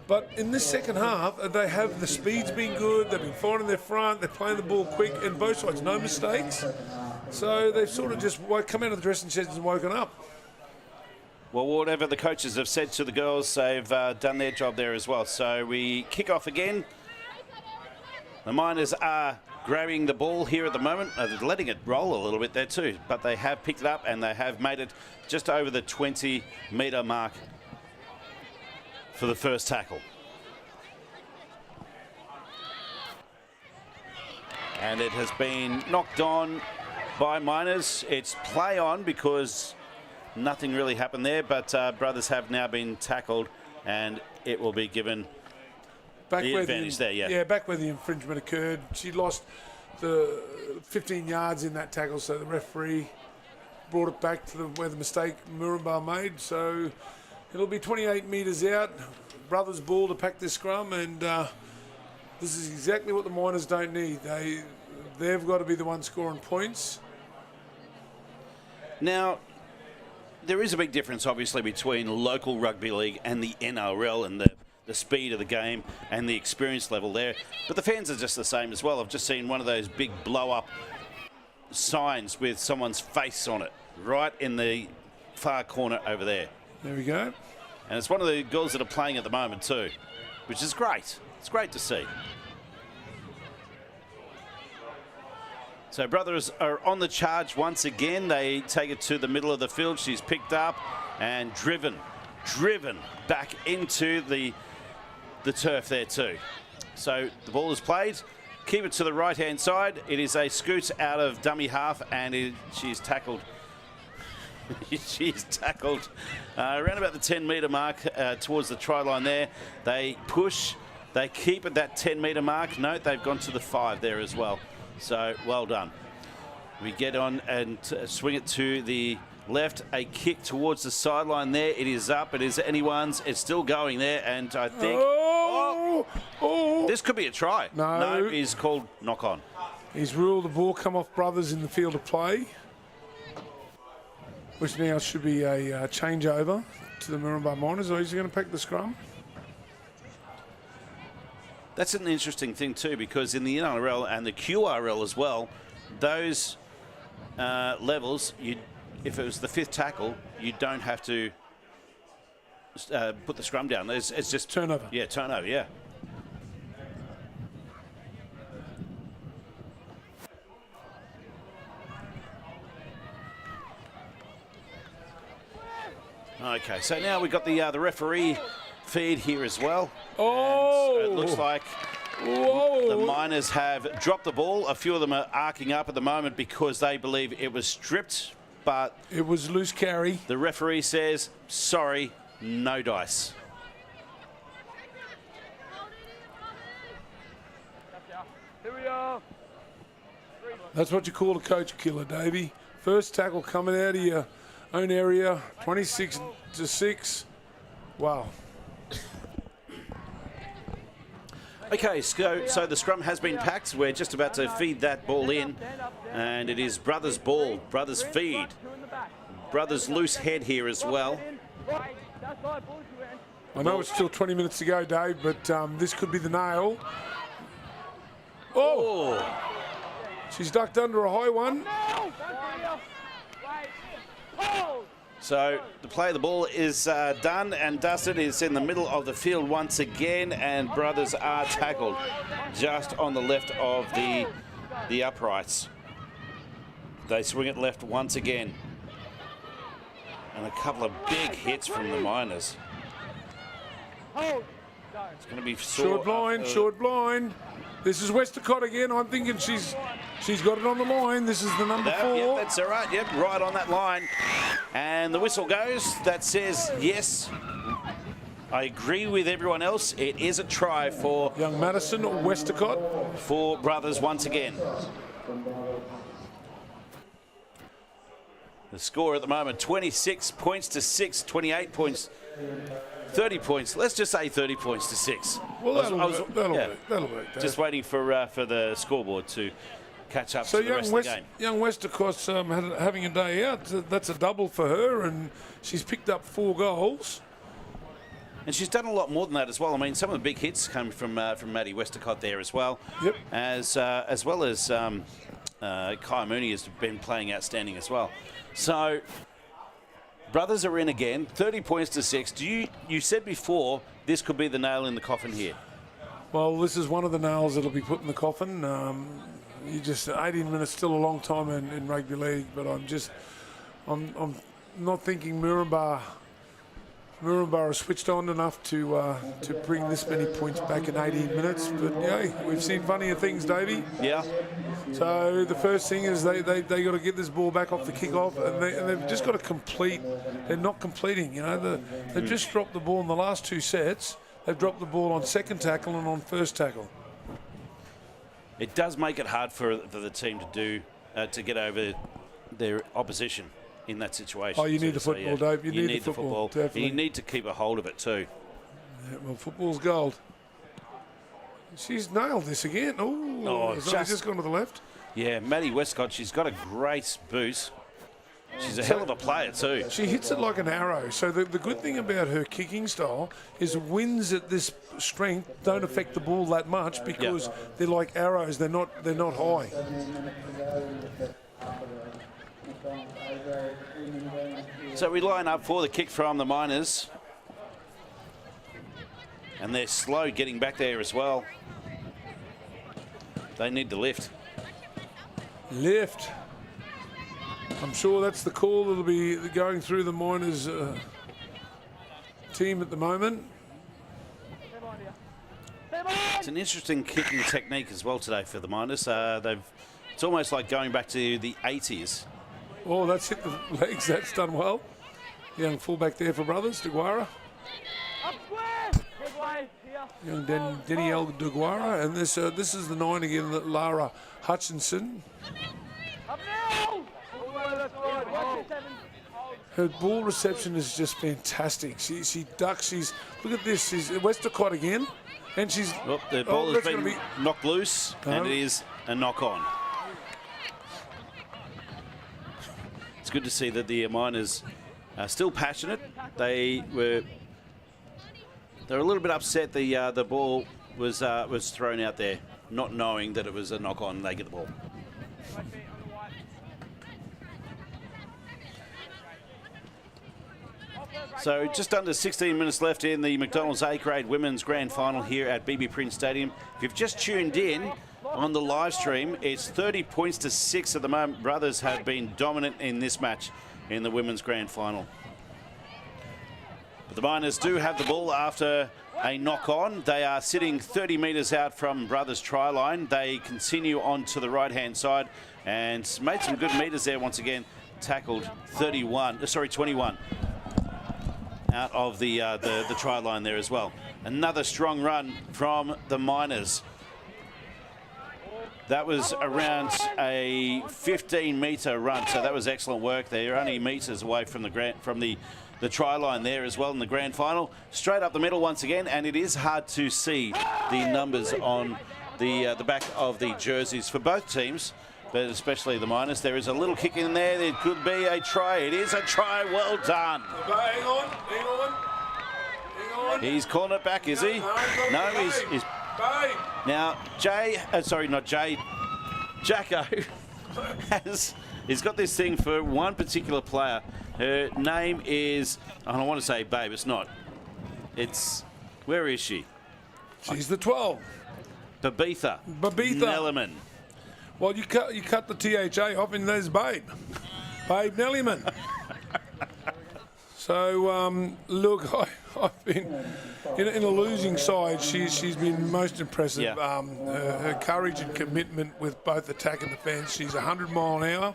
But in this second half, they have the speed's been good. They've been finding their front. They're playing the ball quick, and both sides no mistakes. So they've sort of just come out of the dressing sheds and woken up. Well, whatever the coaches have said to the girls, they've done their job there as well. So we kick off again. The Miners are grabbing the ball here at the moment, letting it roll a little bit there too, but they have picked it up and they have made it just over the 20-metre mark for the first tackle. And it has been knocked on by Miners. It's play on because nothing really happened there, but Brothers have now been tackled and it will be given the advantage there, Yeah, back where the infringement occurred. She lost the 15 yards in that tackle, so the referee brought it back to where the mistake Moranbah made. So it'll be 28 metres out. Brothers ball to pack this scrum, and this is exactly what the Miners don't need. They've got to be the ones scoring points. Now, there is a big difference, obviously, between local rugby league and the NRL and the speed of the game and the experience level there. But the fans are just the same as well. I've just seen one of those big blow-up signs with someone's face on it right in the far corner over there. There we go. And it's one of the girls that are playing at the moment too, which is great. It's great to see. So Brothers are on the charge once again. They take it to the middle of the field. She's picked up and driven back into the turf there too. So the ball is played. Keep it to the right-hand side. It is a scoot out of dummy half, and she's tackled. She's tackled around about the 10-metre mark towards the try line there. They push. They keep at that 10-metre mark. No, they've gone to the 5 there as well. So well done. We get on and swing it to the left, a kick towards the sideline there. It is up. It is anyone's. It's still going there, and I think this could be a try. No, he's called knock on. He's ruled the ball come off Brothers in the field of play, which now should be a changeover to the Moranbah Miners, or is he going to pack the scrum? That's an interesting thing too, because in the NRL and the QRL as well, those levels, if it was the 5th tackle, you don't have to put the scrum down. It's just turnover. Yeah, turnover, yeah. Okay, so now we've got the referee feed here as well. Oh! And so it looks like the Miners have dropped the ball. A few of them are arcing up at the moment because they believe it was stripped, but it was loose carry. The referee says, sorry, no dice. Here we are. That's what you call a coach killer, Davey. First tackle coming out of your own area, 26-6. Wow. Okay, so the scrum has been packed. We're just about to feed that ball in, and it is Brothers' ball, Brothers' feed. Brothers' loose head here as well. I know it's still 20 minutes to go, Dave, but this could be the nail. Oh! She's ducked under a high one. So the play of the ball is done and dusted. It's in the middle of the field once again, and Brothers are tackled just on the left of the uprights. They swing it left once again. And a couple of big hits from the Miners. It's going to be short blind, short blind. This is Westacott again. I'm thinking she's got it on the line. This is the number 4. Yep, that's all right. Yep, right on that line. And the whistle goes. That says yes. I agree with everyone else. It is a try for young Madison or Westacott. For Brothers once again. The score at the moment, 26 points to 6, 28 points, 30 points. Let's just say 30 points to 6. Well, that'll work. Just waiting for the scoreboard to catch up to the rest of the game. Young Westacott's having a day out. That's a double for her, and she's picked up 4 goals. And she's done a lot more than that as well. I mean, some of the big hits come from Maddie Westacott there as well. Yep. As well as Kai Mooney has been playing outstanding as well. So, Brothers are in again, 30 points to 6. You said before this could be the nail in the coffin here. Well, this is one of the nails that'll be put in the coffin. 18 minutes still a long time in rugby league, but I'm not thinking Moranbah are switched on enough to bring this many points back in 18 minutes. But yeah, we've seen funnier things, Davey. Yeah. So the first thing is they got to get this ball back off the kickoff, and they've just got to complete. They're not completing. They've just dropped the ball in the last 2 sets. They've dropped the ball on second tackle and on first tackle. It does make it hard for the team to get over their opposition in that situation. Oh, you need the football, Dave. You need the football. Definitely. You need to keep a hold of it too. Yeah, well, football's gold. She's nailed this again. Oh, just gone to the left. Yeah, Maddie Westcott, she's got a great boost. She's a hell of a player too. She hits it like an arrow. So the good thing about her kicking style is winds at this strength don't affect the ball that much because they're like arrows. They're not high. So we line up for the kick from the Miners. And they're slow getting back there as well. They need to lift. Lift. I'm sure that's the call that'll be going through the Miners team at the moment. It's an interesting kicking technique as well today for the Miners. It's almost like going back to the 80s. Oh, that's hit the legs. That's done well. Young fullback there for Brothers, DeGuara. Young Danielle DeGuara. And this is the 9 again, Lara Hutchinson. Her ball reception is just fantastic. She ducks. Look at this. She's Westacott again. And she's... Oh, the ball has been knocked loose, and it is a knock-on. It's good to see that the Miners are still passionate. They're a little bit upset the ball was thrown out there, not knowing that it was a knock-on. They get the ball. So just under 16 minutes left in the McDonald's A-grade women's grand final here at BB Prince Stadium. If you've just tuned in on the live stream, it's 30 points to 6 at the moment. Brothers have been dominant in this match in the women's grand final. But the Miners do have the ball after a knock-on. They are sitting 30 metres out from Brothers' try line. They continue on to the right-hand side and made some good metres there once again. Tackled 21 out of the try line there as well. Another strong run from the Miners. That was around a 15-metre run, so that was excellent work. They're only metres away from the try line there as well in the grand final. Straight up the middle once again, and it is hard to see the numbers on the back of the jerseys for both teams, but especially the Miners. There is a little kick in there. There could be a try. It is a try. Well done. Hang on. He's calling it back, is he? No, he's now, Jacko he's got this thing for one particular player. Her name is, I don't want to say Babe, it's not. Where is she? She's the 12. Babitha. Nelliman. Well, you cut the THA off and there's Babe. Babe Nelliman. So, look, I've been in a losing side. She's been most impressive. Yeah. Her courage and commitment with both attack and defence. She's 100 mile an hour.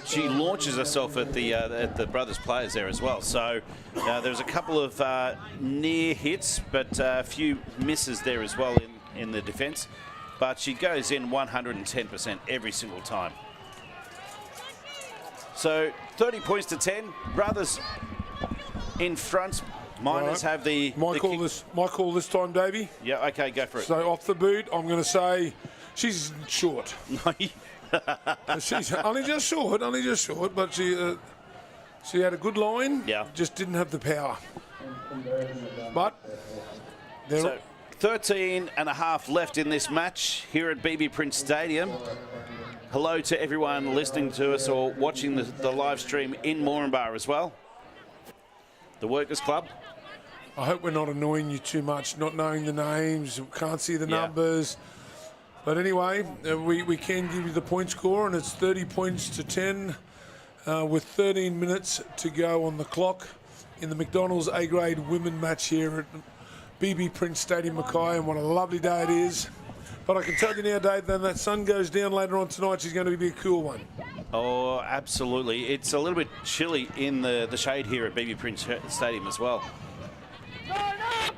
She launches herself at the Brothers players there as well. So there's a couple of near hits, but a few misses there as well in the defence. But she goes in 110% every single time. So 30 points to 10. Brothers in front. Miners have the... My call this time, Davey. Yeah, okay, go for it. So off the boot, I'm going to say she's short. She's only just short, but she had a good line. Yeah. Just didn't have the power. But... So 13 and a half left in this match here at BB Prince Stadium. Hello to everyone listening to us or watching the live stream in Moranbah as well. The Workers Club. I hope we're not annoying you too much, not knowing the names, can't see the numbers. But anyway, we can give you the point score, and it's 30 points to 10 with 13 minutes to go on the clock in the McDonald's A-grade women match here at BB Prince Stadium, Mackay, and what a lovely day it is. But I can tell you now, Dave, then that sun goes down later on tonight, she's going to be a cool one. Oh, absolutely. It's a little bit chilly in the shade here at BB Prince Stadium as well.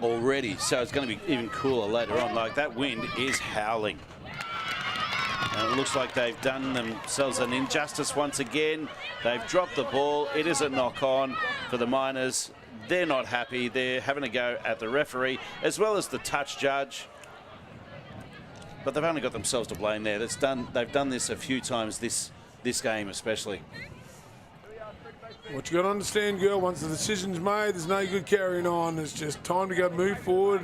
Already, so it's going to be even cooler later on. Like, that wind is howling. And it looks like they've done themselves an injustice once again. They've dropped the ball. It is a knock-on for the Miners. They're not happy. They're having a go at the referee, as well as the touch judge. But they've only got themselves to blame there. They've done this a few times this game especially. What you got to understand, girl, once the decision's made, there's no good carrying on. It's just time to go move forward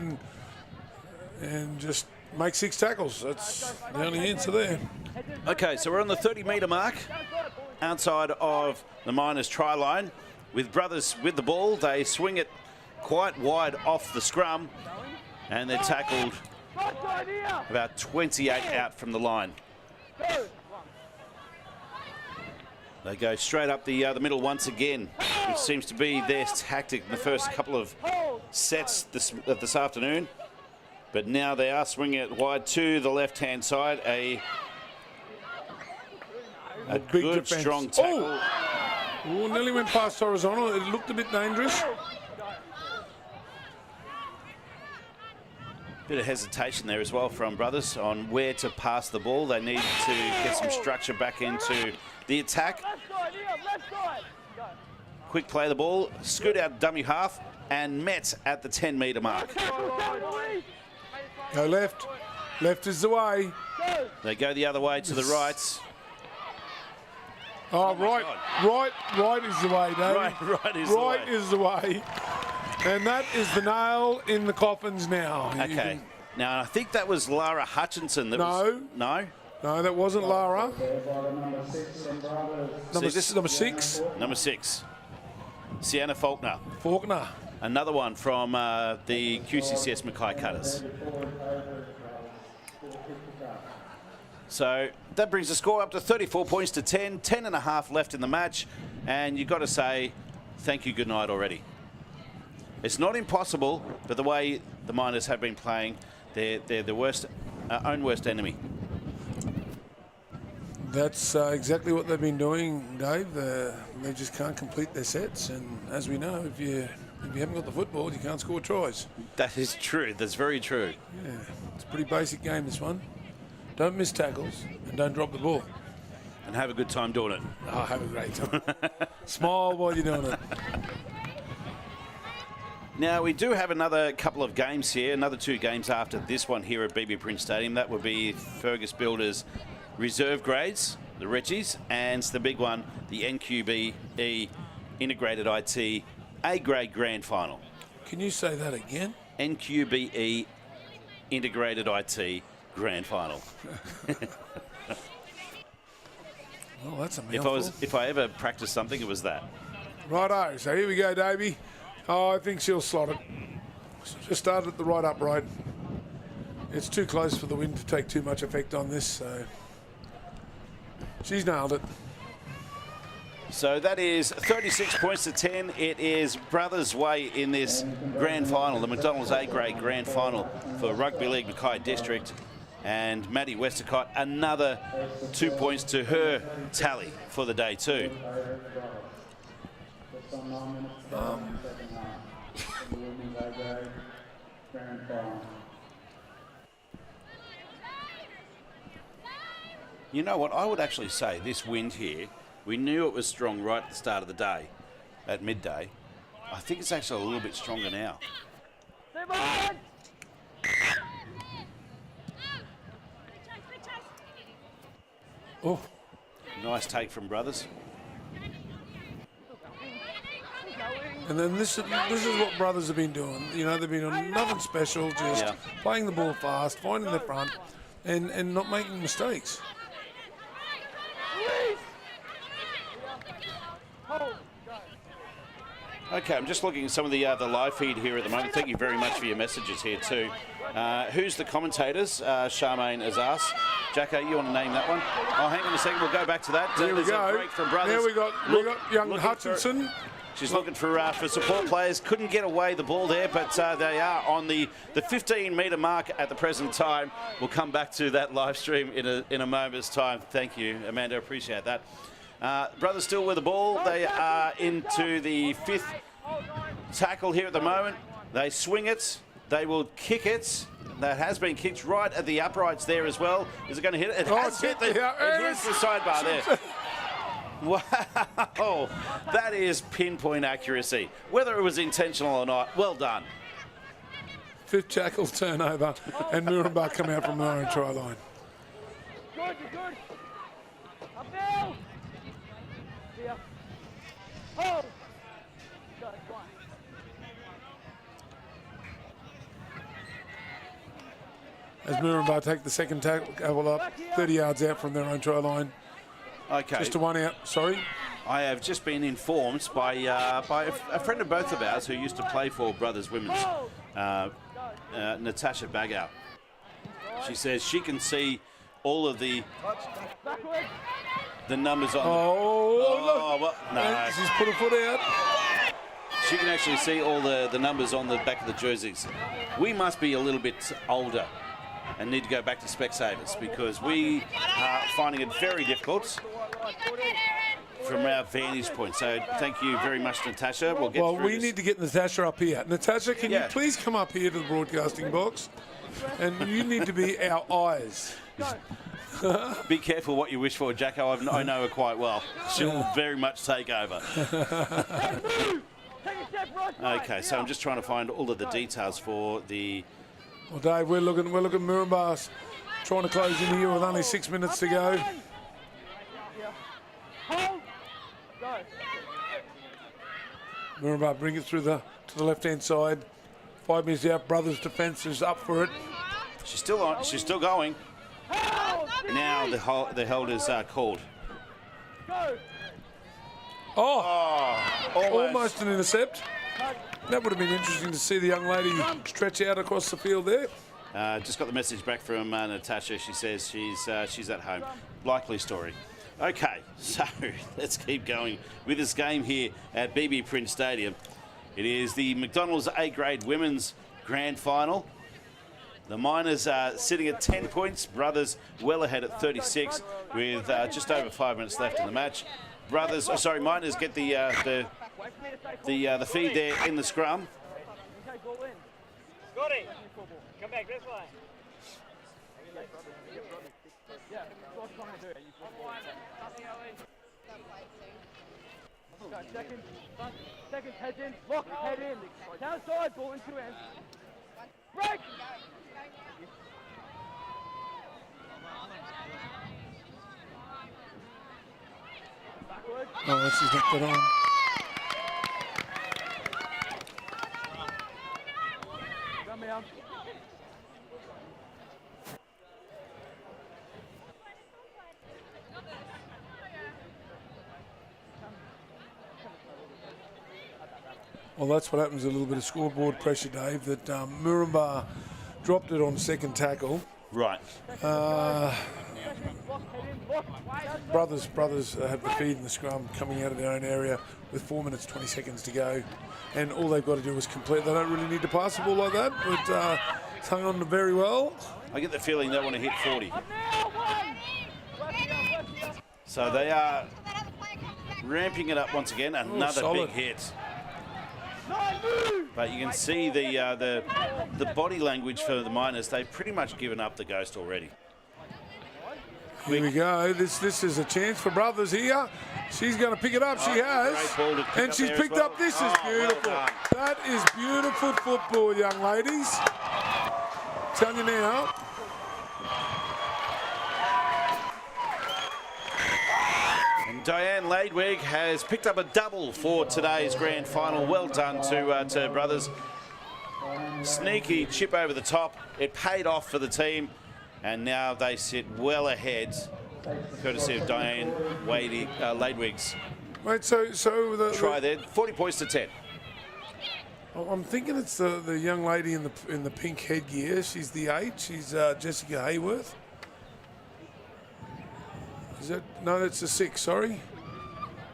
and just make 6 tackles. That's the only answer there. Okay, so we're on the 30-metre mark outside of the Miners' try line. With Brothers with the ball, they swing it quite wide off the scrum, and they're tackled about 28 out from the line. They go straight up the middle once again, which seems to be their tactic in the first couple of sets this afternoon. But now they are swinging it wide to the left-hand side. A good, defense. strong tackle. Oh, nearly went past horizontal. It looked a bit dangerous. Bit of hesitation there as well from Brothers on where to pass the ball. They need to get some structure back into the attack. Quick play the ball, scoot out dummy half, and met at the 10-metre mark. Go left. Left is the way. They go the other way to the right. Oh, right is the way, Dave. Right is the way. And that is the nail in the coffins now. Okay. Now, I think that was Lara Hutchinson. No. No? No, that wasn't Lara. Number 6. Number 6. Sienna Faulkner. Another one from the QCCS Mackay Cutters. So that brings the score up to 34 points to 10. 10 and a half left in the match. And you've got to say, thank you, good night already. It's not impossible, but the way the Miners have been playing, they're the worst, own worst enemy. That's exactly what they've been doing, Dave. They just can't complete their sets, and as we know, if you haven't got the football, you can't score tries. That is true. That's very true. Yeah, it's a pretty basic game, this one. Don't miss tackles and don't drop the ball. And have a good time doing it. Oh, have a great time. Smile while you're doing it. Now, we do have another couple of games here, another 2 games after this one here at BB Prince Stadium. That would be Fergus Builders reserve grades, the Reggies, and the big one, the NQBE Integrated IT A-grade grand final. Can you say that again? NQBE Integrated IT grand final. Well, that's a mouthful. If I ever practiced something, it was that. Righto, so here we go, Davey. Oh, I think she'll slot it. Just started at the right upright. It's too close for the wind to take too much effect on this, so she's nailed it. So that is 36 points to 10. It is Brothers' way in this grand final, the McDonald's A-grade grand final for Rugby League Mackay District. And Maddie Westacott, another 2 points to her tally for the day too. You know what, I would actually say this wind here, we knew it was strong right at the start of the day, at midday. I think it's actually a little bit stronger now. Oh, nice take from Brothers. and then this is what Brothers have been doing. You know, they've been doing nothing special, just playing the ball fast, finding the front, and not making mistakes. Okay, I'm just looking at some of the live feed here at the moment. Thank you very much for your messages here too. Who's the commentators? Charmaine has asked. Jacko, you want to name that one? Oh, hang on a second. We'll go back to that. There we go. A break from Brothers. There we got young Hutchinson. She's looking for support players. Couldn't get away the ball there, but they are on the 15-metre mark at the present time. We'll come back to that live stream in a moment's time. Thank you, Amanda. Appreciate that. Brothers still with the ball. They are into the 5th tackle here at the moment. They swing it. They will kick it. That has been kicked right at the uprights there as well. Is it going to hit it? It has hit the sidebar there. Wow, that is pinpoint accuracy. Whether it was intentional or not, well done. 5th tackle turnover, and Moranbah come out from their own try line. Good, you're good. Up now. Here. Hold. Go, go on. As Moranbah take the 2nd tackle up, 30 yards out from their own try line. Okay. Just a 1 out, sorry. I have just been informed by a friend of both of ours who used to play for Brothers Women's, Natasha Bagow. She says she can see all of the numbers on. Well, no. She's put her foot out. She can actually see all the numbers on the back of the jerseys. We must be a little bit older and need to go back to Specsavers because we are finding it very difficult from our vantage point. So thank you very much, Natasha. We'll get through We this. need to get Natasha up here. Natasha, can you please come up here to the broadcasting box? And you need to be our eyes. Be careful what you wish for, Jacko. I know her quite well. She'll very much take over. Okay, so I'm just trying to find all of the details for the... Well, Dave, we're looking Moranbah trying to close in here with only 6 minutes to go. Moranbah bring it through to the left-hand side. 5 minutes out. Brothers' defence is up for it. She's still on. She's still going. Now the hold is called. Almost an intercept. That would have been interesting to see the young lady stretch out across the field there. Just got the message back from Natasha. She says she's at home. Likely story. Okay, so let's keep going with this game here at BB Prince Stadium. It is the McDonald's A-grade women's grand final. The Miners are sitting at 10 points. Brothers well ahead at 36 with just over 5 minutes left in the match. Miners get the feed there in the scrum. Scotty, come back this way. Second, head in, lock, head in. Downside, ball in 2 ends. Break! Oh, she's knocked it on. Come here. Well, that's what happens, a little bit of scoreboard pressure, Dave, that Moranbah dropped it on second tackle. Right. Brothers have the feed in the scrum coming out of their own area with 4 minutes, 20 seconds to go. And all they've got to do is complete. They don't really need to pass the ball like that, but it's hung on very well. I get the feeling they want to hit 40. So they are ramping it up once again. Another big hit. But you can see the body language for the Miners. They've pretty much given up the ghost already. Here we go. This is a chance for Brothers here. She's going to pick it up. She has. And she's picked up. This is beautiful. That is beautiful football, young ladies. Tell you now. And Diane Ladewig has picked up a double for today's grand final. Well done to Brothers. Sneaky chip over the top. It paid off for the team. And now they sit well ahead, courtesy of Diane Ladewig's Wait, so try there. 40 points to 10. I'm thinking it's the young lady in the pink headgear. She's the 8. She's Jessica Hayworth. Is that no? That's the 6. Sorry.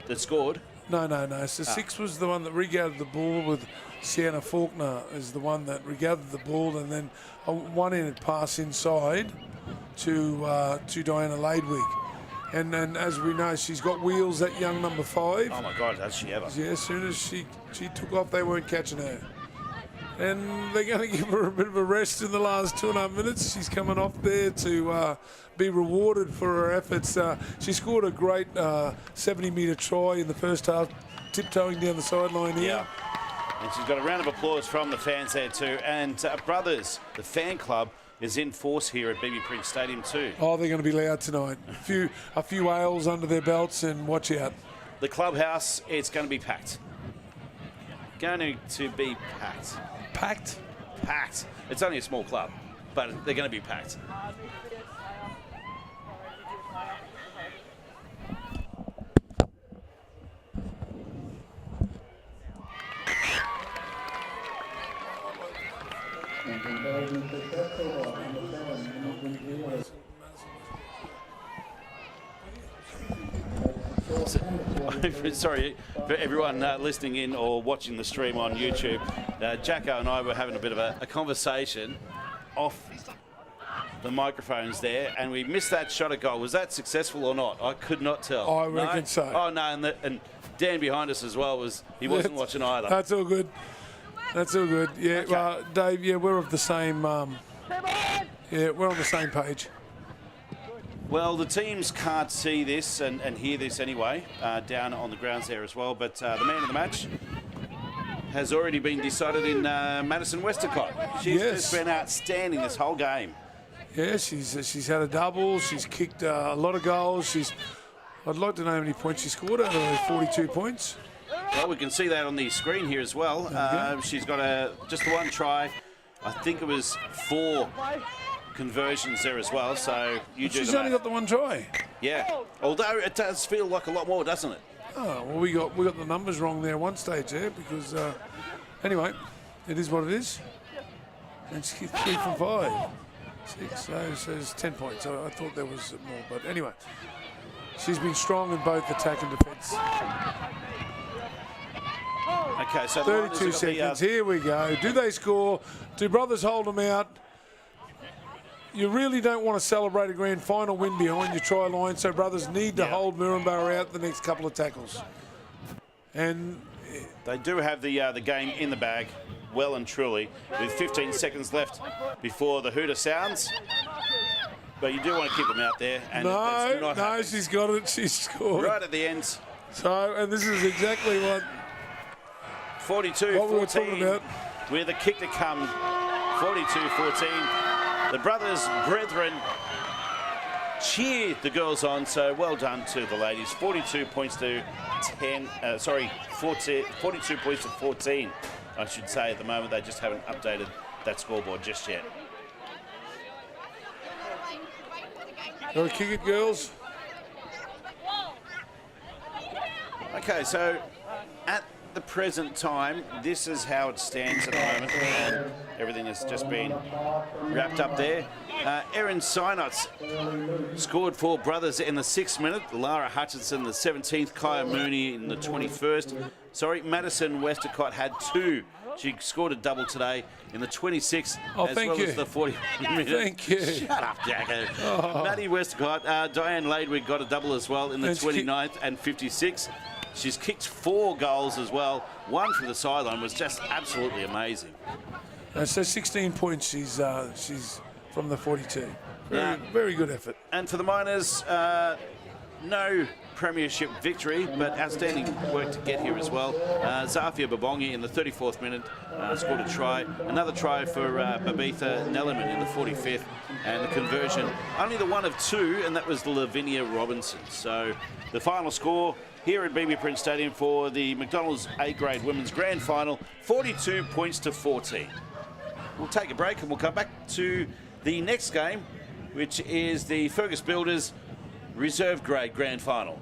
That scored. No. It's the 6 was the one that regathered the ball with Sienna Faulkner. Is the one that regathered the ball and then a one-handed pass inside to Diana Ladewig. And then, as we know, she's got wheels, that young number 5. Oh, my God, does she ever? Yeah, as soon as she took off, they weren't catching her. And they're going to give her a bit of a rest in the last 2.5 minutes. She's coming off there to be rewarded for her efforts. She scored a great 70-metre try in the first half, tiptoeing down the sideline here. Yeah. And she's got a round of applause from the fans there too. And Brothers, the fan club, is in force here at BB Prince Stadium too. Oh, they're going to be loud tonight. A few ales under their belts, and watch out. The clubhouse, it's going to be packed. Going to be packed. Packed? Packed. It's only a small club, but they're going to be packed. Sorry for everyone listening in or watching the stream on YouTube. Jacko and I were having a bit of a conversation off the microphones there, and we missed that shot at goal. Was that successful or not? I could not tell. I reckon so. Oh no, and Dan behind us as well wasn't watching either. That's all good. That's all good. Yeah, Okay. Dave. Yeah, we're of the same. Yeah, we're on the same page. Well, the teams can't see this and hear this anyway, down on the grounds there as well. But the man of the match has already been decided in Madison Westacott. She's just been outstanding this whole game. Yeah, she's had a double. She's kicked a lot of goals. I'd like to know how many points she scored out of those 42 points. Well, we can see that on the screen here as well. She's got just the one try. I think it was 4 conversions there as well. So she's only got the one try. Yeah, although it does feel like a lot more, doesn't it? Oh well, we got the numbers wrong there one stage there because anyway, it is what it is. And she kicked 3 from 5. 6, so it's 10 points. I thought there was more, but anyway, she's been strong in both attack and defence. Okay, so 32 seconds. Here we go. Do they score? Do brothers hold them out? You really don't want to celebrate a grand final win behind your try line, so brothers need to hold Moranbah out the next couple of tackles. And they do have the game in the bag, well and truly, with 15 seconds left before the hooter sounds. But you do want to keep them out there. And no, she's got it. She's scored. Right at the end. So, and this is exactly what 42-14. What we were talking about. With a kick to come. 42-14. The brothers, brethren, cheer the girls on. So well done to the ladies. 42 points to 42 points to 14, I should say. At the moment, they just haven't updated that scoreboard just yet. Got to kick it, girls. Okay, so at the present time, this is how it stands at the moment, and everything has just been wrapped up there. Erin Synots scored for brothers in the 6th minute, Lara Hutchinson the 17th, Kaya Mooney in the 21st. Sorry, Madison Westacott had 2. She scored a double today in the 26th, as well as the 40 minute. Thank you. Shut up, Jacko. Maddie Westacott, Diane Ladewig got a double as well in the 29th and 56th. She's kicked 4 goals as well. One from the sideline was just absolutely amazing. So 16 points. She's from the 42. Very good effort. And for the Miners, no premiership victory, but outstanding work to get here as well. Zafia Babongi in the 34th minute scored a try. Another try for Babitha Nellerman in the 45th, and the conversion only the one of 2, and that was the Lavinia Robinson. So the final score here at BB Prince Stadium for the McDonald's A-grade women's grand final, 42 points to 14. We'll take a break and we'll come back to the next game, which is the Fergus Builders reserve grade grand final.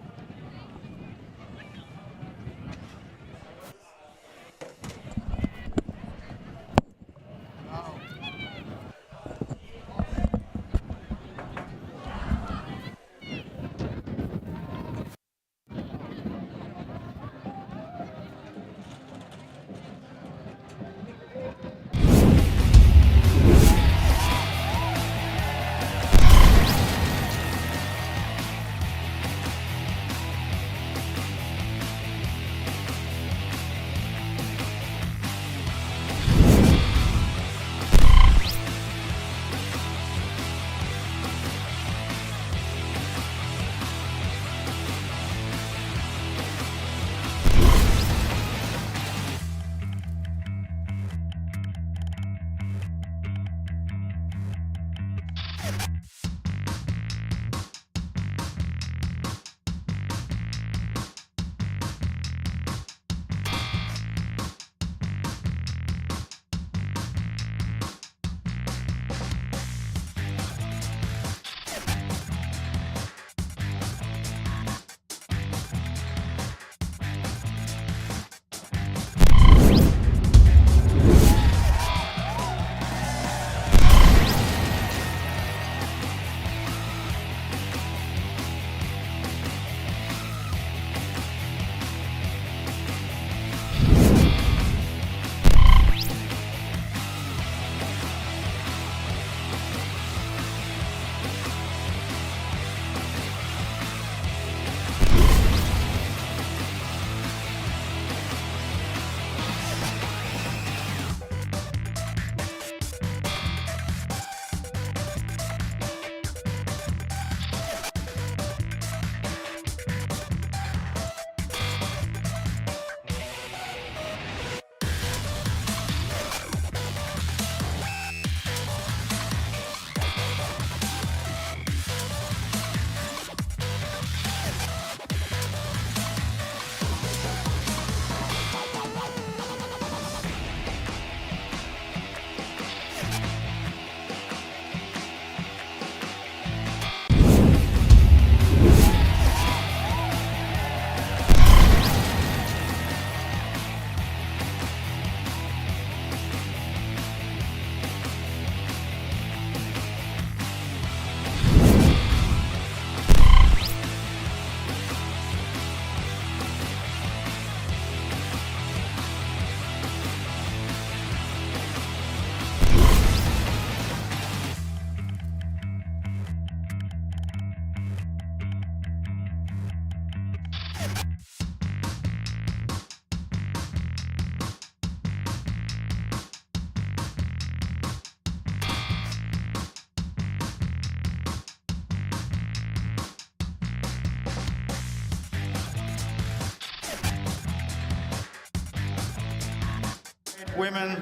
women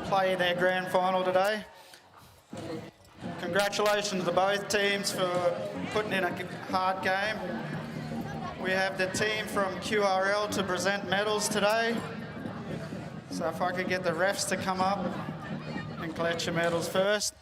play their grand final today. Congratulations to both teams for putting in a hard game. We have the team from QRL to present medals today. So if I could get the refs to come up and collect your medals first.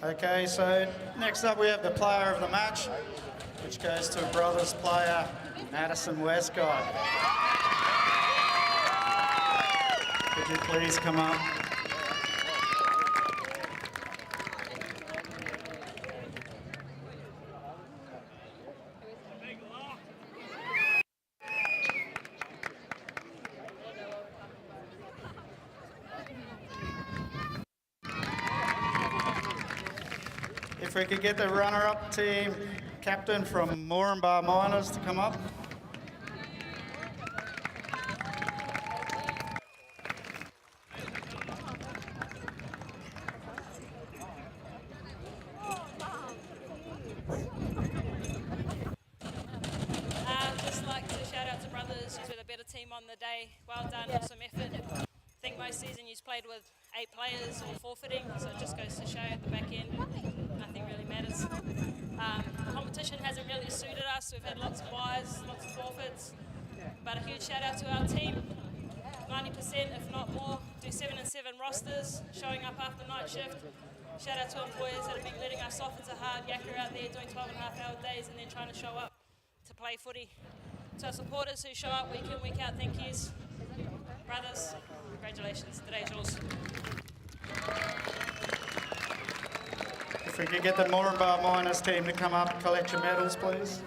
Okay, so next up we have the player of the match, which goes to Brothers player, Madison Westcott. Could you please come up? If we could get the runner-up team captain from Moranbah Miners to come up. Just like to shout out to Brothers, who were the better team on the day. Well done, awesome effort. I think most season you've played with 8 players or forfeiting, so it just goes to show at the back end, nothing really matters. Competition hasn't really suited us. We've had lots of buys, lots of forfeits, but a huge shout out to our team. 90%, if not more, do 7 and 7 rosters, showing up after night shift. Shout out to employers that have been letting us off. It's a hard yakka out there doing 12.5-hour days and then trying to show up to play footy. To our supporters who show up week in, week out, thank yous. Brothers, congratulations, today's yours. If we could get the Moranbah Miners team to come up and collect your medals, please.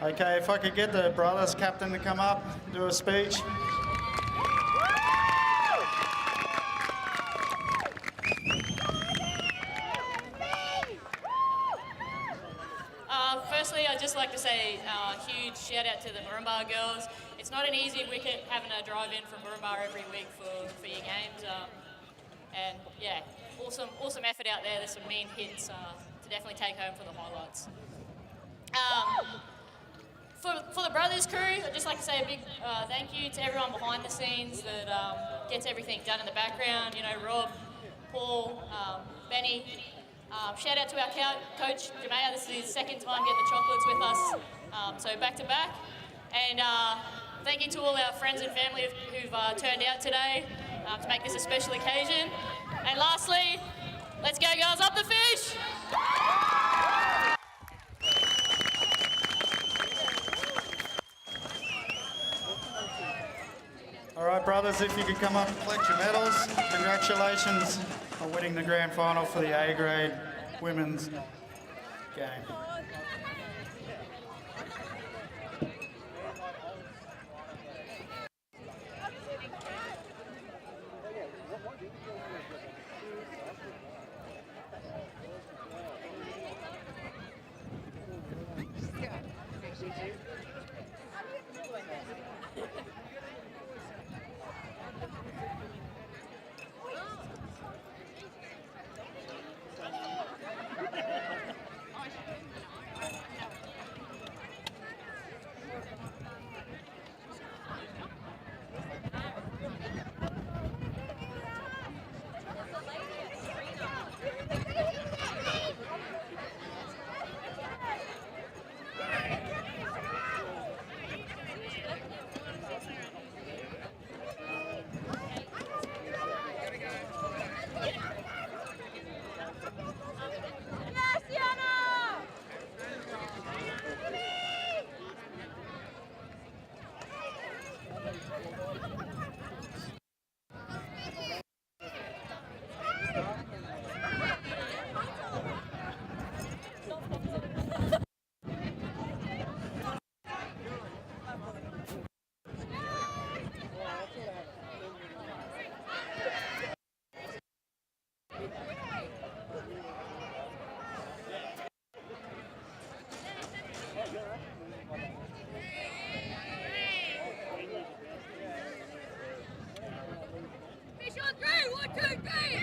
Okay, if I could get the Brothers captain to come up, do a speech. Firstly, I'd just like to say a huge shout out to the Moranbah girls. It's not an easy wicket having to drive in from Moranbah every week for your games. And yeah, awesome effort out there. There's some mean hits to definitely take home for the highlights. For the Brothers crew, I'd just like to say a big thank you to everyone behind the scenes that gets everything done in the background. You know, Rob, Paul, Benny. Shout out to our coach, Jamea. This is his second time getting the chocolates with us, so back to back. And thank you to all our friends and family who've turned out today to make this a special occasion. And lastly, let's go girls, up the fish! All right, brothers, if you could come up and collect your medals. Congratulations on winning the grand final for the A-grade women's game. Fish on three, 1, 2, 3.